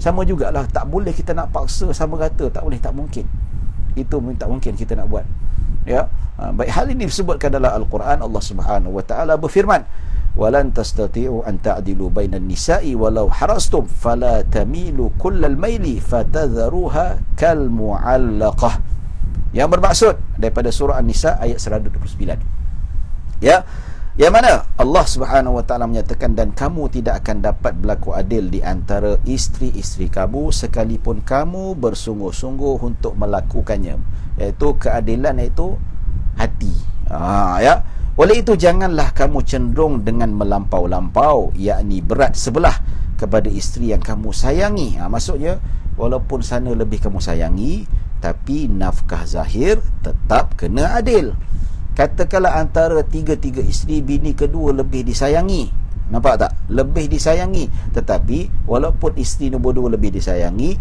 Sama jugalah, tak boleh kita nak paksa sama rata. Tak boleh, tak mungkin. Itu tak mungkin kita nak buat. Ya. Baik, hal ini disebutkan dalam Al-Quran. Allah Subhanahu Wa Taala berfirman, walan tastati'u an ta'dilu bainan nisa'i walau harastum fala tamilu kullal maili fatadharuha kal mu'allaqah. Yang bermaksud daripada surah An-Nisa ayat 129. Ya. Yang mana Allah Subhanahu Wa Taala menyatakan, dan kamu tidak akan dapat berlaku adil di antara isteri-isteri kamu sekalipun kamu bersungguh-sungguh untuk melakukannya. Iaitu keadilan, iaitu hati. Ya. Oleh itu janganlah kamu cenderung dengan melampau-lampau, yakni berat sebelah kepada isteri yang kamu sayangi. Maksudnya walaupun sana lebih kamu sayangi, tapi nafkah zahir tetap kena adil. Katakanlah antara tiga isteri, bini kedua lebih disayangi. Nampak tak? Lebih disayangi. Tetapi walaupun isteri nombor 2 lebih disayangi,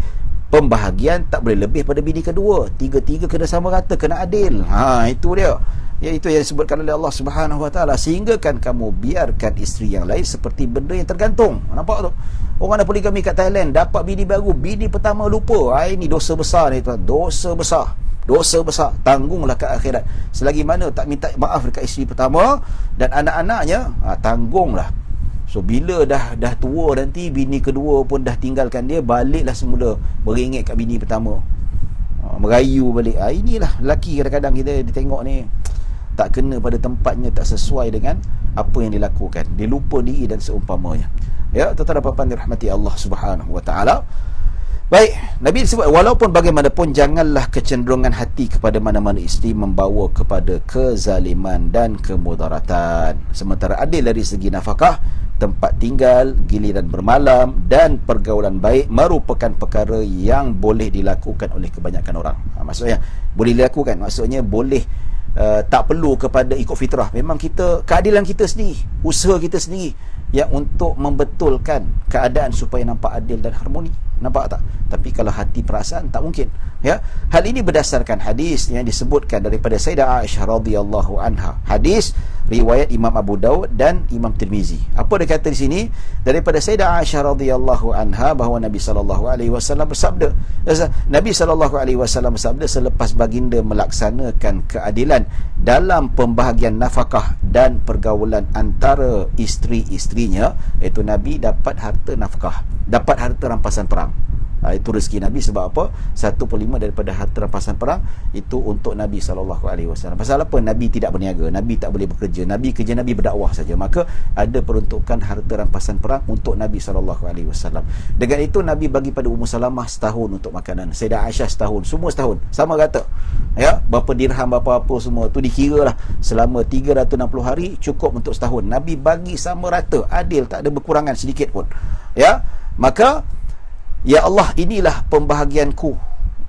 pembahagian tak boleh lebih pada bini kedua. Tiga-tiga kena sama rata, kena adil. Itu dia. Iaitu yang disebutkan oleh Allah Subhanahu Wa Taala, sehingga kan kamu biarkan isteri yang lain seperti benda yang tergantung. Nampak tu? Orang ada poligami kat Thailand, dapat bini baru, bini pertama lupa. Ini dosa besar ni, tuan. Dosa besar. Tanggunglah ke akhirat. Selagi mana tak minta maaf dekat isteri pertama dan anak-anaknya, tanggunglah. So bila dah tua nanti, bini kedua pun dah tinggalkan dia, baliklah semula beringit kat bini pertama, merayu balik. Inilah lelaki kadang-kadang kita ditengok ni tak kena pada tempatnya, tak sesuai dengan apa yang dilakukan, dia lupa diri dan seumpamanya. Ya, tuan-tuan dan puan-puan dirahmati Allah Subhanahu Wa Taala. Baik, Nabi disebut, walaupun bagaimanapun janganlah kecenderungan hati kepada mana-mana isteri membawa kepada kezaliman dan kemudaratan. Sementara adil dari segi nafkah, tempat tinggal, giliran bermalam dan pergaulan baik merupakan perkara yang boleh dilakukan oleh kebanyakan orang. Maksudnya boleh dilakukan, maksudnya boleh tak perlu kepada ikut fitrah. Memang kita, keadilan kita sendiri, usaha kita sendiri yang untuk membetulkan keadaan supaya nampak adil dan harmoni. Nampak tak? Tapi kalau hati perasaan, tak mungkin. Ya, hal ini berdasarkan hadis yang disebutkan daripada Sayyidah Aisyah radhiyallahu anha. Hadis riwayat Imam Abu Daud dan Imam Tirmizi. Apa dia kata di sini? Daripada Sayyidah Aisyah radhiyallahu anha bahawa Nabi sallallahu alaihi wasallam bersabda. Nabi sallallahu alaihi wasallam bersabda, selepas baginda melaksanakan keadilan dalam pembahagian nafkah dan pergaulan antara isteri-isterinya, iaitu Nabi dapat harta nafkah, dapat harta rampasan perang. Itu rezeki Nabi. Sebab apa? 1/5 daripada harta rampasan perang itu untuk Nabi SAW. Pasal apa? Nabi tidak berniaga, Nabi tak boleh bekerja, kerja Nabi berdakwah saja. Maka ada peruntukan harta rampasan perang untuk Nabi SAW. Dengan itu Nabi bagi pada Ummu Salamah setahun untuk makanan, Sayyidah Aisyah setahun, semua setahun, sama kata. Ya, berapa dirham, berapa apa semua tu dikira lah. Selama 360 hari cukup untuk setahun. Nabi bagi sama rata, adil, tak ada berkurangan sedikit pun. Ya, maka ya Allah, inilah pembahagianku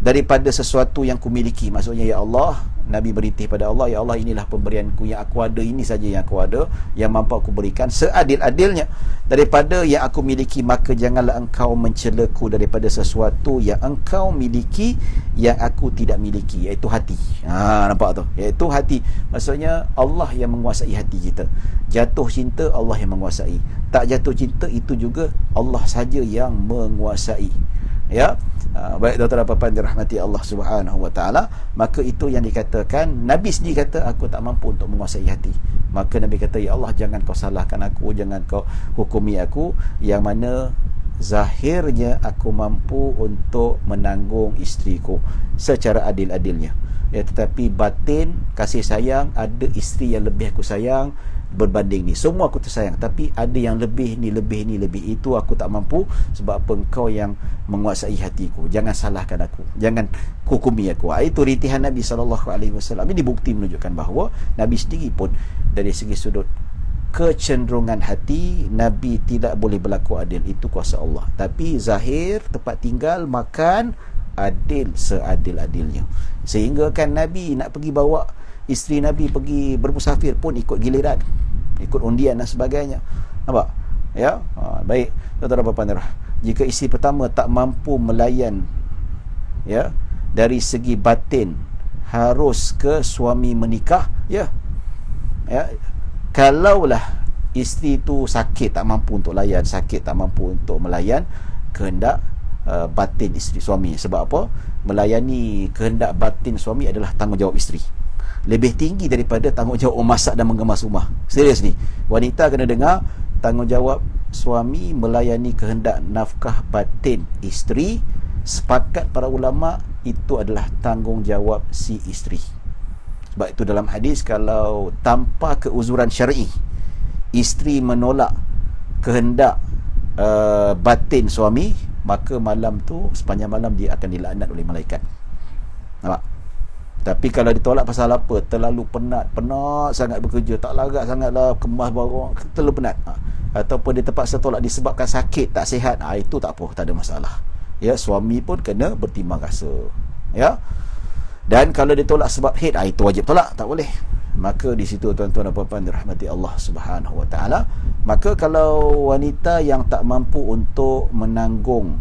daripada sesuatu yang kumiliki. Maksudnya, ya Allah, Nabi berintih pada Allah, ya Allah, inilah pemberianku yang aku ada, ini saja yang aku ada, yang mampu aku berikan seadil-adilnya daripada yang aku miliki. Maka janganlah engkau mencelaku daripada sesuatu yang engkau miliki yang aku tidak miliki, iaitu hati. Nampak tu? Iaitu hati. Maksudnya Allah yang menguasai hati kita. Jatuh cinta, Allah yang menguasai. Tak jatuh cinta, itu juga Allah saja yang menguasai. Ya, baik tuan-tuan dan puan-puan dirahmati Allah Subhanahu wa taala. Maka itu yang dikatakan, Nabi sendiri kata, aku tak mampu untuk menguasai hati. Maka Nabi kata, ya Allah, jangan kau salahkan aku, jangan kau hukumi aku, yang mana zahirnya aku mampu untuk menanggung isteriku secara adil-adilnya. Ya, tetapi batin kasih sayang, ada isteri yang lebih aku sayang berbanding ni. Semua aku tersayang, tapi ada yang lebih ni, lebih ni, lebih itu aku tak mampu. Sebab apa? Engkau yang menguasai hatiku. Jangan salahkan aku, jangan hukumi aku. Itu rintihan Nabi SAW. Ini bukti menunjukkan bahawa Nabi sendiri pun dari segi sudut kecenderungan hati, Nabi tidak boleh berlaku adil. Itu kuasa Allah. Tapi zahir, tempat tinggal, makan, adil seadil-adilnya. Sehingga kan Nabi nak pergi bawa isteri Nabi pergi bermusafir pun ikut giliran, ikut undian dan sebagainya. Nampak? Ya, baik tuan-tuan dan puan-puan, jika isteri pertama tak mampu melayan, ya, dari segi batin, harus ke suami menikah. Ya, kalaulah isteri tu sakit, tak mampu untuk layan, sakit tak mampu untuk melayan kehendak batin isteri suami. Sebab apa? Melayani kehendak batin suami adalah tanggungjawab isteri, lebih tinggi daripada tanggungjawab memasak dan mengemas rumah. Serius ni, wanita kena dengar, tanggungjawab suami melayani kehendak nafkah batin isteri, sepakat para ulama, itu adalah tanggungjawab si isteri. Sebab itu dalam hadis, kalau tanpa keuzuran syar'i isteri menolak kehendak batin suami, maka malam tu, sepanjang malam dia akan dilaknat oleh malaikat. Nampak? Tapi kalau ditolak pasal apa? Terlalu penat sangat bekerja, tak lagak sangatlah kemas barang, terlalu penat. Ataupun dia terpaksa tolak disebabkan sakit, tak sihat, itu tak apa, tak ada masalah. Ya, suami pun kena bertimbang rasa. Ya. Dan kalau ditolak sebab haid, itu wajib tolak, tak boleh. Maka di situ tuan-tuan dan puan-puan dirahmati Allah Subhanahu wa taala, maka kalau wanita yang tak mampu untuk menanggung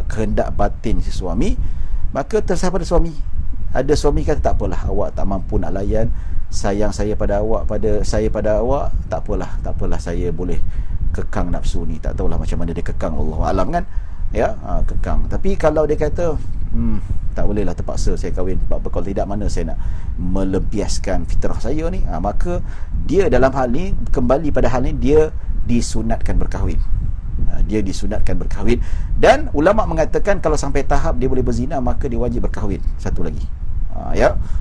kehendak batin si suami, maka terserah pada suami. Ada suami kata, tak apalah, awak tak mampu nak layan, sayang saya pada awak, pada saya pada awak, tak apalah, saya boleh kekang nafsu ni. Tak tahulah macam mana dia kekang, Allahu alam kan. Ya, kekang. Tapi kalau dia kata, tak bolehlah, terpaksa saya kahwin, sebab kalau tidak, mana saya nak melempiaskan fitrah saya ni, maka dia dalam hal ni, kembali pada hal ni, dia disunatkan berkahwin. Dia disunatkan berkahwin. Dan ulama mengatakan kalau sampai tahap dia boleh berzina, maka dia wajib berkahwin satu lagi.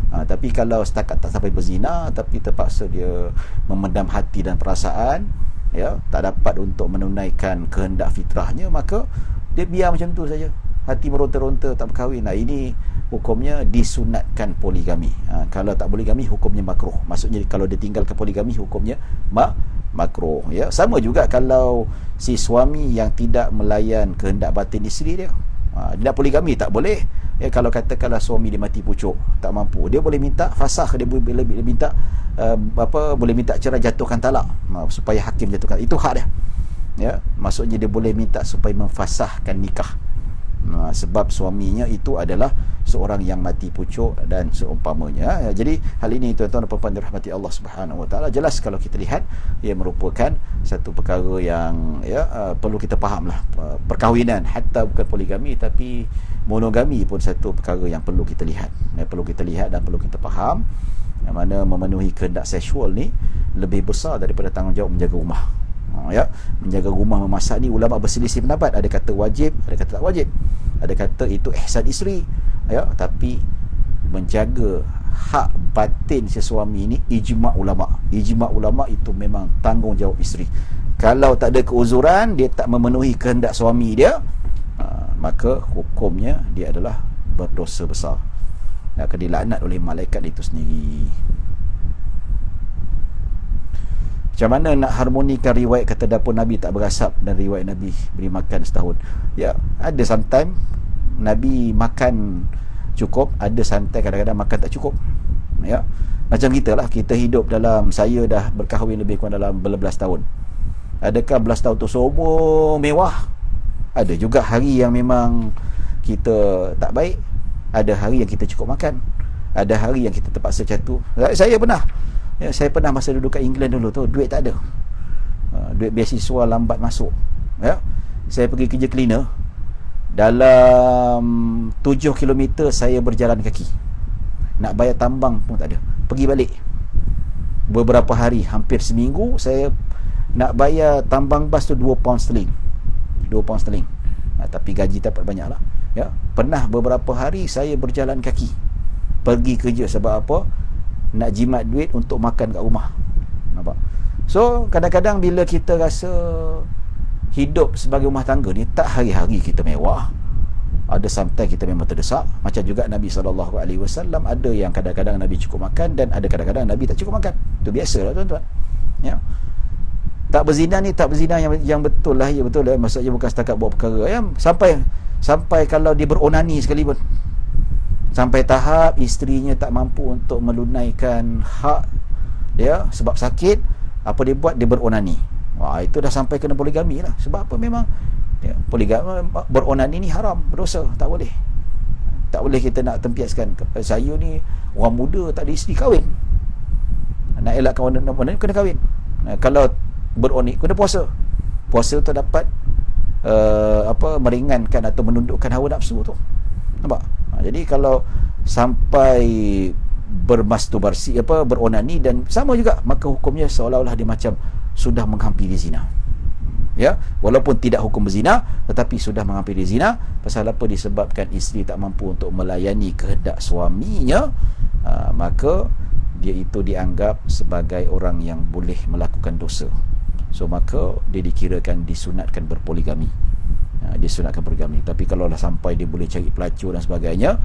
Tapi kalau setakat tak sampai berzina, tapi terpaksa dia memendam hati dan perasaan, ya, tak dapat untuk menunaikan kehendak fitrahnya, maka dia biar macam tu saja, hati meronta-ronta, tak berkahwin. Ini hukumnya disunatkan poligami. Kalau tak poligami, hukumnya makruh. Maksudnya kalau dia tinggalkan poligami, hukumnya makruh. Ya, sama juga kalau si suami yang tidak melayan kehendak batin isteri dia, dia poligami, tak boleh. Kalau katakanlah suami dia mati pucuk, tak mampu, dia boleh minta fasakh, dia boleh minta boleh minta cerai, jatuhkan talak, supaya hakim jatuhkan. Itu hak dia. Ya, maksudnya dia boleh minta supaya memfasahkan nikah. Sebab suaminya itu adalah seorang yang mati pucuk dan seumpamanya. Jadi hal ini tuan-tuan dan puan-puan dirahmati Allah Subhanahu Wa Taala, jelas kalau kita lihat ia merupakan satu perkara yang perlu kita fahamlah. Perkahwinan, hatta bukan poligami tapi monogami pun satu perkara yang perlu kita lihat. Perlu kita lihat dan perlu kita faham, yang mana memenuhi kehendak seksual ni lebih besar daripada tanggungjawab menjaga rumah. Menjaga rumah, memasak ni ulama berselisih pendapat. Ada kata wajib, ada kata tak wajib. Ada kata itu ihsan isteri, tapi menjaga hak batin si suami ni ijma' ulama. Ijma' ulama itu memang tanggungjawab isteri. Kalau tak ada keuzuran, dia tak memenuhi kehendak suami dia, maka hukumnya dia adalah berdosa besar, akan dilaknat oleh malaikat itu sendiri. Macam mana nak harmonikan riwayat kata dapur Nabi tak berasap dan riwayat Nabi beri makan setahun? Ada sometimes Nabi makan cukup, ada sometimes kadang-kadang makan tak cukup. Macam kita lah, kita hidup dalam, saya dah berkahwin lebih kurang dalam berbelas tahun. Adakah belas tahun tu semua mewah? Ada juga hari yang memang kita tak baik. Ada hari yang kita cukup makan. Ada hari yang kita terpaksa jatuh. Saya pernah masa duduk kat England dulu tu, duit tak ada. Duit beasiswa lambat masuk. Saya pergi kerja cleaner. Dalam 7 km saya berjalan kaki. Nak bayar tambang pun tak ada. Pergi balik. Beberapa hari, hampir seminggu, saya nak bayar tambang bas tu 2 pound sterling. 2 pound sterling. Tapi gaji dapat banyak lah. Pernah beberapa hari saya berjalan kaki pergi kerja. Sebab apa? Nak jimat duit untuk makan kat rumah. Nampak? So kadang-kadang bila kita rasa hidup sebagai rumah tangga ni, tak hari-hari kita mewah. Ada sometimes kita memang terdesak. Macam juga Nabi SAW, ada yang kadang-kadang Nabi cukup makan dan ada kadang-kadang Nabi tak cukup makan. Itu biasalah tuan-tuan. Tak berzina ni, tak berzina yang betul lah. Ya betul lah. Maksudnya bukan setakat buat perkara. Sampai kalau dia beronani sekalipun, sampai tahap isterinya tak mampu untuk menunaikan hak dia sebab sakit, apa dia buat? Dia beronani. Itu dah sampai kena poligami lah. Sebab apa? Memang poligami, beronani ni haram, berdosa, tak boleh. Tak boleh kita nak tempiaskan. Saya ni orang muda, tak ada isteri, kahwin. Nak elakkan orang kena kahwin. Kalau beronani, kena puasa. Puasa tu dapat meringankan atau menundukkan hawa nafsu tu. Nampak? Jadi kalau sampai bermasturbasi, beronani dan sama juga, maka hukumnya seolah-olah dia macam sudah menghampiri zina. Walaupun tidak hukum berzina, tetapi sudah menghampiri zina. Pasal apa? Disebabkan isteri tak mampu untuk melayani kehendak suaminya, maka dia itu dianggap sebagai orang yang boleh melakukan dosa. So maka dia dikirakan disunatkan berpoligami. Disunatkan berpoligami. Tapi kalau dah sampai dia boleh cari pelacur dan sebagainya,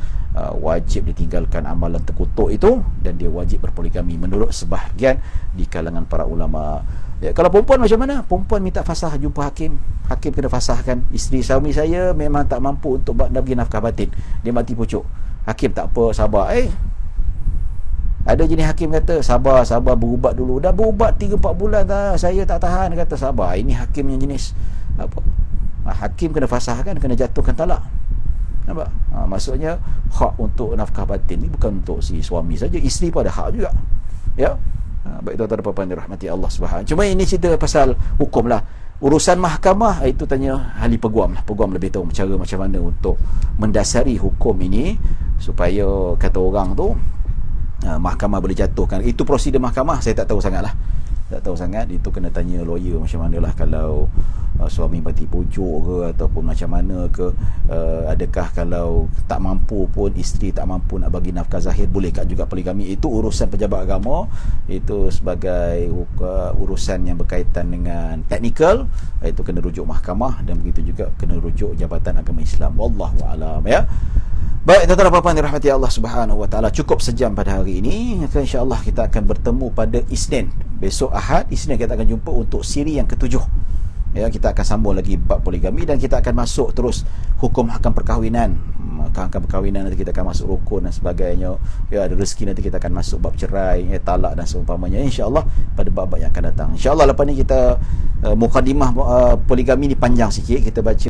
wajib ditinggalkan amalan terkutuk itu dan dia wajib berpoligami menurut sebahagian di kalangan para ulama. Kalau perempuan macam mana? Perempuan minta fasah, jumpa hakim. Hakim kena fasahkan, isteri suami saya memang tak mampu untuk bagi nafkah batin, dia mati pucuk. Hakim tak apa, sabar. Ada jenis hakim kata sabar, berubat dulu. Dah berubat 3-4 bulan dah, saya tak tahan, kata sabar. Ini hakim yang jenis apa? Hakim kena fasahkan, kena jatuhkan talak. Nampak? Maksudnya hak untuk nafkah batin ni bukan untuk si suami saja, isteri pun ada hak juga. Baik tuan-tuan dan puan-puan dirahmati Allah Subhanahu. Cuma ini cerita pasal hukum lah. Urusan mahkamah itu tanya ahli peguam lah. Peguam lebih tahu cara macam mana untuk mendasari hukum ini supaya kata orang tu mahkamah boleh jatuhkan. Itu prosedur mahkamah saya tak tahu sangat lah. Tak tahu sangat, itu kena tanya lawyer macam mana lah. Kalau suami mati pucuk ke ataupun macam mana ke, adakah kalau tak mampu pun, isteri tak mampu nak bagi nafkah zahir, bolehkah juga poligami? Itu urusan pejabat agama, itu sebagai urusan yang berkaitan dengan teknikal, itu kena rujuk mahkamah dan begitu juga kena rujuk Jabatan Agama Islam. Wallahu a'lam. Baik, tuan-tuan dan puan-puan dirahmati Allah Subhanahu Wa Taala, cukup sejam pada hari ini. InsyaAllah kita akan bertemu pada Isnin. Besok Ahad, Isnin kita akan jumpa untuk siri yang ke-7. Ya, kita akan sambung lagi bab poligami dan kita akan masuk terus hukum hakam perkahwinan. Hakam perkahwinan nanti kita akan masuk rukun dan sebagainya. Ya, ada rezeki nanti kita akan masuk bab cerai, talak dan seumpamanya, insya-Allah pada bab-bab yang akan datang. Insya-Allah lepas ni kita mukadimah poligami ni panjang sikit, kita baca